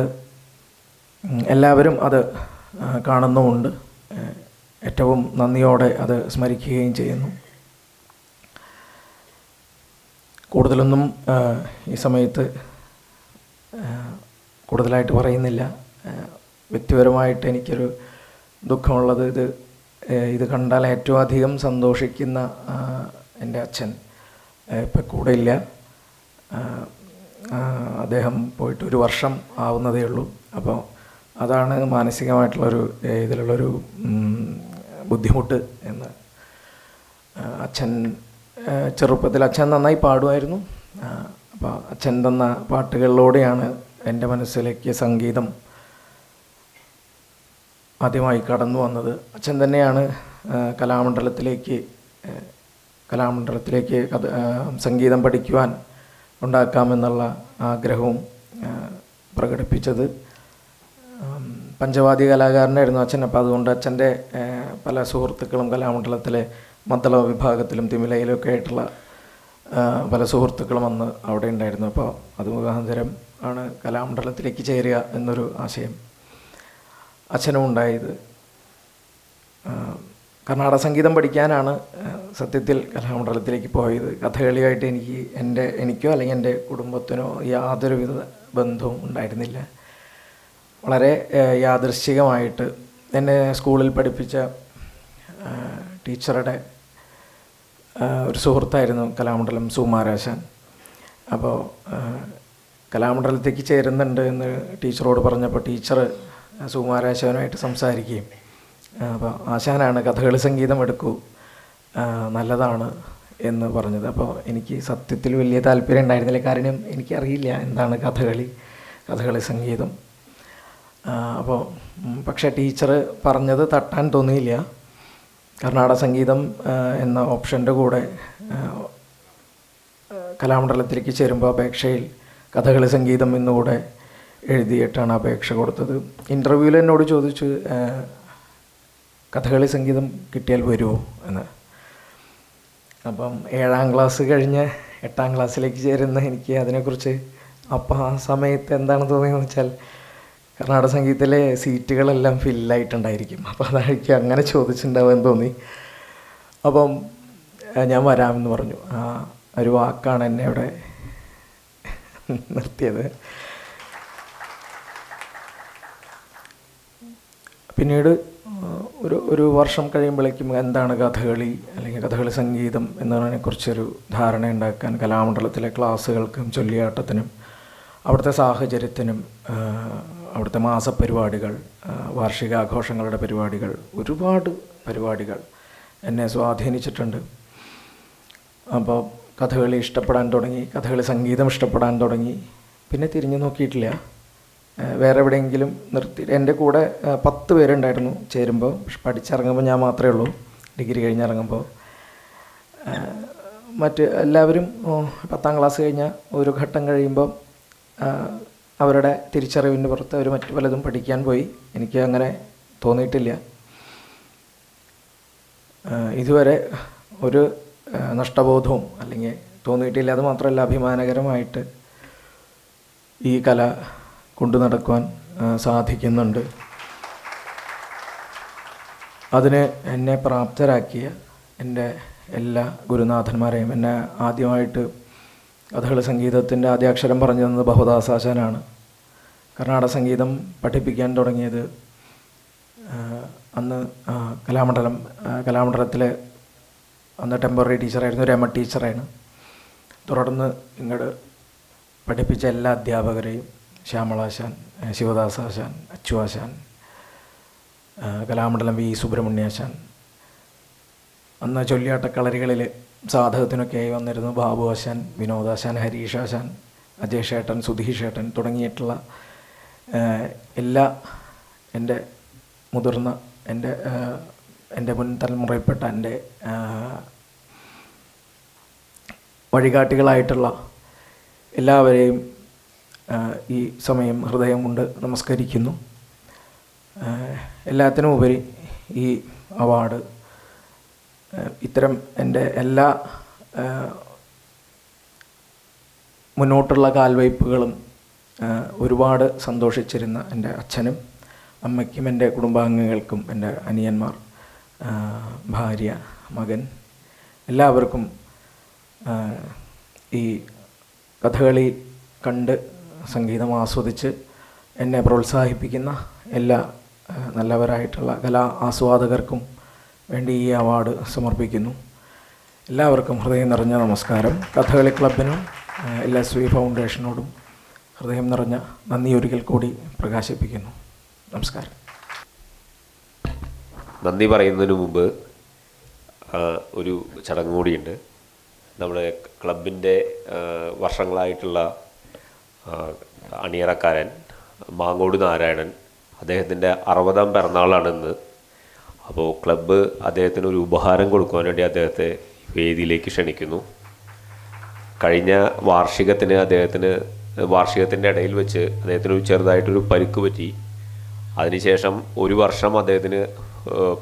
എല്ലാവരും അത് കാണുന്നുമുണ്ട്. ഏറ്റവും നന്ദിയോടെ അത് സ്മരിക്കുകയും ചെയ്യുന്നു. കൂടുതലൊന്നും ഈ സമയത്ത് കൂടുതലായിട്ട് പറയുന്നില്ല. വ്യക്തിപരമായിട്ട് എനിക്കൊരു ദുഃഖമുള്ളത്, ഇത് കണ്ടാൽ ഏറ്റവും അധികം സന്തോഷിക്കുന്ന എൻ്റെ അച്ഛൻ ഇപ്പം കൂടെ ഇല്ല. അദ്ദേഹം പോയിട്ട് 1 വർഷം ആവുന്നതേ ഉള്ളൂ. അപ്പോൾ അതാണ് മാനസികമായിട്ടുള്ളൊരു ഇതിലുള്ളൊരു ബുദ്ധിമുട്ട് എന്ന്. അച്ഛൻ ചെറുപ്പത്തിൽ അച്ഛൻ നന്നായി പാടുമായിരുന്നു. അപ്പോൾ അച്ഛൻ തന്ന പാട്ടുകളിലൂടെയാണ് എൻ്റെ മനസ്സിലേക്ക് സംഗീതം ആദ്യമായി കടന്നു വന്നത്. അച്ഛൻ തന്നെയാണ് കലാമണ്ഡലത്തിലേക്ക് കലാമണ്ഡലത്തിലേക്ക് സംഗീതം പഠിക്കുവാൻ ഉണ്ടാക്കാമെന്നുള്ള ആഗ്രഹവും പ്രകടിപ്പിച്ചത്. പഞ്ചവാദ്യ കലാകാരനായിരുന്നു അച്ഛൻ. അപ്പോൾ അതുകൊണ്ട് അച്ഛൻ്റെ പല സുഹൃത്തുക്കളും കലാമണ്ഡലത്തിലെ മദ്ദള വിഭാഗത്തിലും തിമിലയിലൊക്കെ ആയിട്ടുള്ള പല സുഹൃത്തുക്കളും അന്ന് അവിടെ ഉണ്ടായിരുന്നു. അപ്പോൾ അത് മുഖാന്തരം ആണ് കലാമണ്ഡലത്തിലേക്ക് ചേരുക എന്നൊരു ആശയം അച്ഛനും ഉണ്ടായത്. കർണാടക സംഗീതം പഠിക്കാനാണ് സത്യത്തിൽ കലാമണ്ഡലത്തിലേക്ക് പോയത്. കഥകളിയായിട്ട് എനിക്കോ അല്ലെങ്കിൽ എൻ്റെ കുടുംബത്തിനോ യാതൊരുവിധ ബന്ധവും ഉണ്ടായിരുന്നില്ല. വളരെ യാദൃശ്ചികമായിട്ട് എന്നെ സ്കൂളിൽ പഠിപ്പിച്ച ടീച്ചറുടെ ഒരു സുഹൃത്തായിരുന്നു കലാമണ്ഡലം സുകുമാരാശാൻ. അപ്പോൾ കലാമണ്ഡലത്തേക്ക് ചേരുന്നുണ്ട് എന്ന് ടീച്ചറോട് പറഞ്ഞപ്പോൾ ടീച്ചർ സുകുമാരാശാനുമായിട്ട് സംസാരിക്കുകയും അപ്പോൾ ആശാനാണ് കഥകളി സംഗീതം എടുക്കൂ, നല്ലതാണ് എന്ന് പറഞ്ഞത്. അപ്പോൾ എനിക്ക് സത്യത്തിൽ വലിയ താല്പര്യം ഉണ്ടായിരുന്നില്ല. കാരണം എനിക്കറിയില്ല എന്താണ് കഥകളി സംഗീതം. അപ്പോൾ പക്ഷേ ടീച്ചർ പറഞ്ഞത് തട്ടാൻ തോന്നിയില്ല. കർണാടക സംഗീതം എന്ന ഓപ്ഷൻ്റെ കൂടെ കലാമണ്ഡലത്തിലേക്ക് ചേരുമ്പോൾ അപേക്ഷയിൽ കഥകളി സംഗീതം എന്നുകൂടെ എഴുതിയിട്ടാണ് അപേക്ഷ കൊടുത്തത്. ഇൻ്റർവ്യൂവിൽ എന്നോട് ചോദിച്ചു കഥകളി സംഗീതം കിട്ടിയാൽ വരുമോ എന്ന്. അപ്പം 7ാം ക്ലാസ് കഴിഞ്ഞ് 8ാം ക്ലാസ്സിലേക്ക് ചേരുന്ന എനിക്ക് അതിനെക്കുറിച്ച് അപ്പം ആ സമയത്ത് എന്താണ് തോന്നിയെന്ന് വെച്ചാൽ കർണാടക സംഗീതത്തിലെ സീറ്റുകളെല്ലാം ഫില്ലായിട്ടുണ്ടായിരിക്കും. അപ്പോൾ അതായിരിക്കും അങ്ങനെ ചോദിച്ചിട്ടുണ്ടാവുമെന്ന് തോന്നി. അപ്പം ഞാൻ വരാമെന്ന് പറഞ്ഞു. ആ ഒരു വാക്കാണ് എന്നെ അവിടെ നിർത്തിയത്. പിന്നീട് ഒരു വർഷം കഴിയുമ്പോഴേക്കും എന്താണ് കഥകളി അല്ലെങ്കിൽ കഥകളി സംഗീതം എന്നതിനെക്കുറിച്ചൊരു ധാരണ ഉണ്ടാക്കാൻ കലാമണ്ഡലത്തിലെ ക്ലാസ്സുകൾക്കും ചൊല്ലിയാട്ടത്തിനും അവിടുത്തെ സാഹചര്യത്തിനും അവിടുത്തെ മാസപരിപാടികൾ, വാർഷികാഘോഷങ്ങളുടെ പരിപാടികൾ, ഒരുപാട് പരിപാടികൾ എന്നെ സ്വാധീനിച്ചിട്ടുണ്ട്. അപ്പോൾ കഥകളി ഇഷ്ടപ്പെടാൻ തുടങ്ങി, കഥകളി സംഗീതം ഇഷ്ടപ്പെടാൻ തുടങ്ങി. പിന്നെ തിരിഞ്ഞു നോക്കിയിട്ടില്ല. വേറെ എവിടെയെങ്കിലും നിർത്തി. എൻ്റെ കൂടെ 10 പേരുണ്ടായിരുന്നു ചേരുമ്പോൾ. പക്ഷെ പഠിച്ചിറങ്ങുമ്പോൾ ഞാൻ മാത്രമേ ഉള്ളൂ. ഡിഗ്രി കഴിഞ്ഞിറങ്ങുമ്പോൾ മറ്റ് എല്ലാവരും 10ാം ക്ലാസ് കഴിഞ്ഞാൽ ഒരു ഘട്ടം കഴിയുമ്പോൾ അവരുടെ തിരിച്ചറിവിൻ്റെ പുറത്ത് അവർ മറ്റു പലതും പഠിക്കാൻ പോയി. എനിക്ക് അങ്ങനെ തോന്നിയിട്ടില്ല. ഇതുവരെ ഒരു നഷ്ടബോധവും അല്ലെങ്കിൽ തോന്നിയിട്ടില്ല. അത് മാത്രമല്ല, അഭിമാനകരമായിട്ട് ഈ കല കൊണ്ടു നടക്കുവാൻ സാധിക്കുന്നുണ്ട്. അതിന് എന്നെ പ്രാപ്തരാക്കിയ എൻ്റെ എല്ലാ ഗുരുനാഥന്മാരെയും, എന്നെ ആദ്യമായിട്ട് കഥകളി സംഗീതത്തിൻ്റെ ആദ്യാക്ഷരം പറഞ്ഞു തന്നത് ബഹുദാസാശാനാണ്. കർണാടക സംഗീതം പഠിപ്പിക്കാൻ തുടങ്ങിയത് അന്ന് കലാമണ്ഡലത്തിലെ അന്ന് ടെമ്പററി ടീച്ചറായിരുന്നു രമ ടീച്ചറാണ്. തുടർന്ന് ഇങ്ങോട്ട് പഠിപ്പിച്ച എല്ലാ അധ്യാപകരെയും, ശ്യാമളാശാൻ, ശിവദാസാശാൻ, അച്ചുവാശാൻ, കലാമണ്ഡലം വി സുബ്രഹ്മണ്യാശാൻ, അന്ന് ചൊല്ലിയാട്ടക്കളരികളിൽ സാധകത്തിനൊക്കെയായി വന്നിരുന്നു ബാബു ആശാൻ, വിനോദാശാൻ, ഹരീഷാശാൻ, അജേഷേട്ടൻ, സുധീഷേട്ടൻ തുടങ്ങിയിട്ടുള്ള എല്ലാ എൻ്റെ മുതിർന്ന എൻ്റെ മുൻ തലമുറയിൽപ്പെട്ട എൻ്റെ വഴികാട്ടികളായിട്ടുള്ള എല്ലാവരെയും ഈ സമയം ഹൃദയം കൊണ്ട് നമസ്കരിക്കുന്നു. എല്ലാത്തിനും ഉപരി ഈ അവാർഡ് ഇത്തരം എൻ്റെ എല്ലാ മുന്നോട്ടുള്ള കാൽവയ്പ്പുകളും ഒരുപാട് സന്തോഷിച്ചിരുന്ന എൻ്റെ അച്ഛനും അമ്മയ്ക്കും എൻ്റെ കുടുംബാംഗങ്ങൾക്കും എൻ്റെ അനിയന്മാർ, ഭാര്യ, മകൻ എല്ലാവർക്കും ഈ കഥകളി കണ്ട് സംഗീതം ആസ്വദിച്ച് എന്നെ പ്രോത്സാഹിപ്പിക്കുന്ന എല്ലാ നല്ലവരായിട്ടുള്ള കലാ ആസ്വാദകർക്കും വേണ്ടി ഈ അവാർഡ് സമർപ്പിക്കുന്നു. എല്ലാവർക്കും ഹൃദയം നിറഞ്ഞ നമസ്കാരം. കഥകളി ക്ലബിനും LSV ഫൗണ്ടേഷനോടും ഹൃദയം നിറഞ്ഞ നന്ദി ഒരിക്കൽ കൂടി പ്രകാശിപ്പിക്കുന്നു. നമസ്കാരം. നന്ദി പറയുന്നതിന് മുമ്പ് ഒരു ചടങ്ങ് കൂടിയുണ്ട്. നമ്മുടെ ക്ലബിൻ്റെ വർഷങ്ങളായിട്ടുള്ള അണിയറക്കാരൻ മാങ്ങോട് നാരായണൻ, അദ്ദേഹത്തിൻ്റെ 60ാം പിറന്നാളാണിന്ന്. അപ്പോൾ ക്ലബ്ബ് അദ്ദേഹത്തിന് ഒരു ഉപഹാരം കൊടുക്കുവാൻ വേണ്ടി അദ്ദേഹത്തെ വേദിയിലേക്ക് ക്ഷണിക്കുന്നു. കഴിഞ്ഞ വാർഷികത്തിൻ്റെ ഇടയിൽ വെച്ച് അദ്ദേഹത്തിന് ഒരു ചെറുതായിട്ടൊരു പരിക്ക് പറ്റി. അതിനുശേഷം ഒരു വർഷം അദ്ദേഹത്തിന്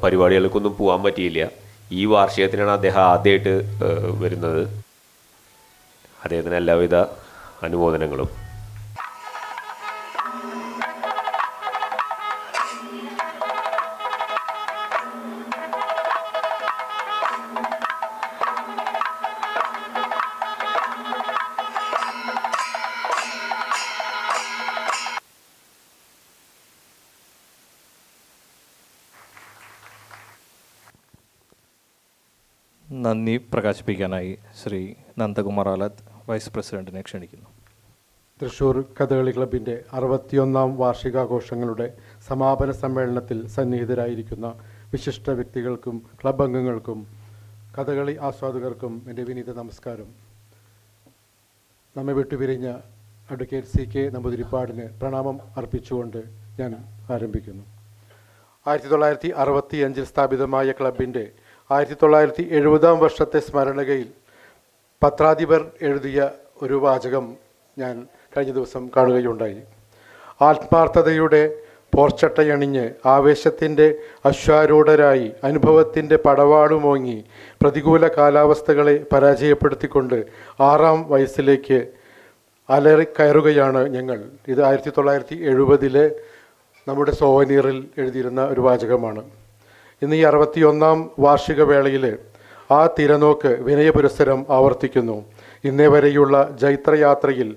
പരിപാടികൾക്കൊന്നും പോകാൻ പറ്റിയില്ല. ഈ വാർഷികത്തിനാണ് അദ്ദേഹം ആദ്യമായിട്ട് വരുന്നത്. അദ്ദേഹത്തിന് എല്ലാവിധ അനുമോദനങ്ങളും. നന്ദി പ്രകാശിപ്പിക്കാനായി ശ്രീ നന്ദകുമാർ ആലത്ത് വൈസ് പ്രസിഡന്റിനെ ക്ഷണിക്കുന്നു. തൃശ്ശൂർ കഥകളി ക്ലബിൻ്റെ 61ാം വാർഷികാഘോഷങ്ങളുടെ സമാപന സമ്മേളനത്തിൽ സന്നിഹിതരായിരിക്കുന്ന വിശിഷ്ട വ്യക്തികൾക്കും ക്ലബ് അംഗങ്ങൾക്കും കഥകളി ആസ്വാദകർക്കും എൻ്റെ വിനീത നമസ്കാരം. നമ്മെ വിട്ടുപിരിഞ്ഞ അഡ്വക്കേറ്റ് CK നമ്പൂതിരിപ്പാടിന് പ്രണാമം അർപ്പിച്ചുകൊണ്ട് ഞാൻ ആരംഭിക്കുന്നു. 1965 സ്ഥാപിതമായ ക്ലബിൻ്റെ 1970 വർഷത്തെ സ്മരണയിൽ പത്രാധിപർ എഴുതിയ ഒരു വാചകം ഞാൻ കഴിഞ്ഞ ദിവസം കാണുകയുണ്ടായി. ആത്മാർത്ഥതയുടെ പോർച്ചട്ടയണിഞ്ഞ് ആവേശത്തിൻ്റെ അശ്വാരൂഢരായി അനുഭവത്തിൻ്റെ പടവാടുമോങ്ങി പ്രതികൂല കാലാവസ്ഥകളെ പരാജയപ്പെടുത്തിക്കൊണ്ട് 6ാം വയസ്സിലേക്ക് അലറിക്കയറുകയാണ് ഞങ്ങൾ. ഇത് 1970 നമ്മുടെ സോവനീറിൽ എഴുതിയിരുന്ന ഒരു വാചകമാണ്. ഇന്ന് ഈ 61ാം വാർഷിക വേളയിൽ ആ തിരനോക്ക് വിനയപുരസ്സരം ആവർത്തിക്കുന്നു. ഇന്നേ വരെയുള്ള ജൈത്രയാത്രയിൽ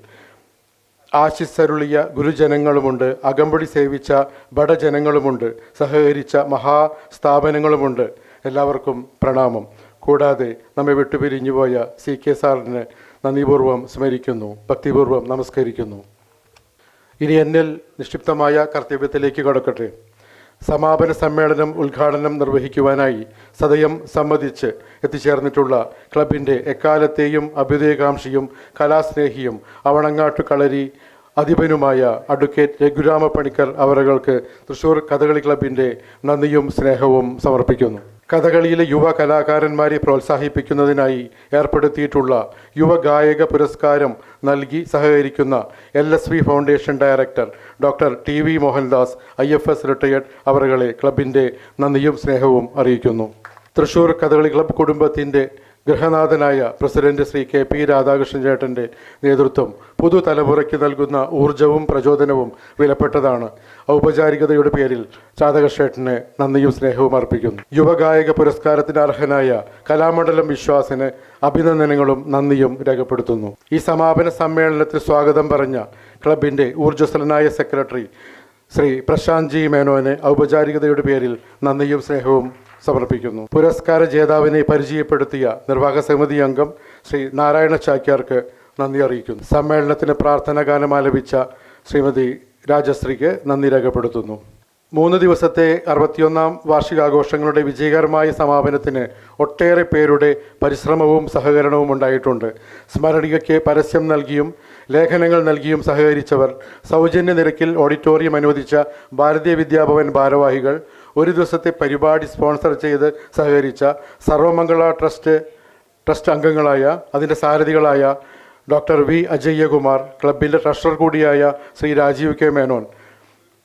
ആശിസ്സരുളിയ ഗുരുജനങ്ങളുമുണ്ട്, അകമ്പടി സേവിച്ച ബടജനങ്ങളുമുണ്ട്, സഹകരിച്ച മഹാസ്ഥാപനങ്ങളുമുണ്ട്. എല്ലാവർക്കും പ്രണാമം. കൂടാതെ നമ്മെ വിട്ടുപിരിഞ്ഞുപോയ CK സാറിന് നന്ദിപൂർവ്വം സ്മരിക്കുന്നു, ഭക്തിപൂർവ്വം നമസ്കരിക്കുന്നു. ഇനി എന്നിൽ നിക്ഷിപ്തമായ കർത്തവ്യത്തിലേക്ക് കടക്കട്ടെ. സമാപന സമ്മേളനം ഉദ്ഘാടനം നിർവഹിക്കുവാനായി സദയം സമ്മതിച്ച് എത്തിച്ചേർന്നിട്ടുള്ള ക്ലബിൻ്റെ എക്കാലത്തെയും അഭ്യുദയകാംക്ഷിയും കലാസ്നേഹിയും അവണങ്ങാട്ടു കളരി അധിപനുമായ അഡ്വക്കേറ്റ് രഘുരാമ പണിക്കർ അവരകൾക്ക് തൃശ്ശൂർ കഥകളി ക്ലബിൻ്റെ നന്ദിയും സ്നേഹവും സമർപ്പിക്കുന്നു. കഥകളിയിലെ യുവ കലാകാരന്മാരെ പ്രോത്സാഹിപ്പിക്കുന്നതിനായി ഏർപ്പെടുത്തിയിട്ടുള്ള യുവഗായക പുരസ്കാരം നൽകി സഹകരിക്കുന്ന LSV foundation director doctor TV Mohandas IFS retired അവരുകളെ ക്ലബിൻ്റെ നന്ദിയും സ്നേഹവും അറിയിക്കുന്നു. തൃശ്ശൂർ കഥകളി ക്ലബ് കുടുംബത്തിൻ്റെ ഗൃഹനാഥനായ പ്രസിഡന്റ് ശ്രീ KP രാധാകൃഷ്ണൻ ചേട്ടൻ്റെ നേതൃത്വം പുതുതലമുറയ്ക്ക് നൽകുന്ന ഊർജവും പ്രചോദനവും വിലപ്പെട്ടതാണ്. ഔപചാരികതയുടെ പേരിൽ രാധാകൃഷ്ണേട്ടന് നന്ദിയും സ്നേഹവും അർപ്പിക്കുന്നു. യുവഗായക പുരസ്കാരത്തിന് അർഹനായ കലാമണ്ഡലം വിശ്വാസിന് അഭിനന്ദനങ്ങളും നന്ദിയും രേഖപ്പെടുത്തുന്നു. ഈ സമാപന സമ്മേളനത്തിൽ സ്വാഗതം പറഞ്ഞ ക്ലബിൻ്റെ ഊർജ്ജസ്വലനായ സെക്രട്ടറി ശ്രീ പ്രശാന്ത് G മേനോന് ഔപചാരികതയുടെ പേരിൽ നന്ദിയും സ്നേഹവും സമർപ്പിക്കുന്നു. പുരസ്കാര ജേതാവിനെ പരിചയപ്പെടുത്തിയ നിർവാഹക സമിതി അംഗം ശ്രീ നാരായണ ചാക്യാർക്ക് നന്ദി അറിയിക്കുന്നു. സമ്മേളനത്തിന് പ്രാർത്ഥനാ ഗാനം ആലപിച്ച ശ്രീമതി രാജശ്രീക്ക് നന്ദി രേഖപ്പെടുത്തുന്നു. 3 ദിവസത്തെ 61ാം വാർഷികാഘോഷങ്ങളുടെ വിജയകരമായ സമാപനത്തിന് ഒട്ടേറെ പേരുടെ പരിശ്രമവും സഹകരണവും ഉണ്ടായിട്ടുണ്ട്. സ്മരണികയ്ക്ക് പരസ്യം നൽകിയും ലേഖനങ്ങൾ നൽകിയും സഹകരിച്ചവർ, സൗജന്യ നിരക്കിൽ ഓഡിറ്റോറിയം അനുവദിച്ച ഭാരതീയ വിദ്യാഭവൻ ഭാരവാഹികൾ, ഒരു ദിവസത്തെ പരിപാടി സ്പോൺസർ ചെയ്ത് സഹകരിച്ച സർവമംഗള ട്രസ്റ്റ് അംഗങ്ങളായ അതിൻ്റെ സാരഥികളായ ഡോക്ടർ V അജയ്യകുമാർ, ക്ലബിൻ്റെ ട്രഷറർ കൂടിയായ ശ്രീ രാജീവ് K മേനോൻ,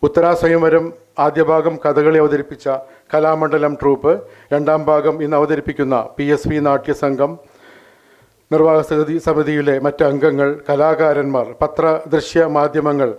ഉത്തരാ സ്വയംവരം ആദ്യ ഭാഗം കഥകളി അവതരിപ്പിച്ച കലാമണ്ഡലം ട്രൂപ്പ്, 2ാം ഭാഗം ഇന്ന് അവതരിപ്പിക്കുന്ന PSV നാട്യസംഘം, നിർവാഹക സമിതിയിലെ മറ്റ് അംഗങ്ങൾ, കലാകാരന്മാർ, പത്ര ദൃശ്യ മാധ്യമങ്ങൾ,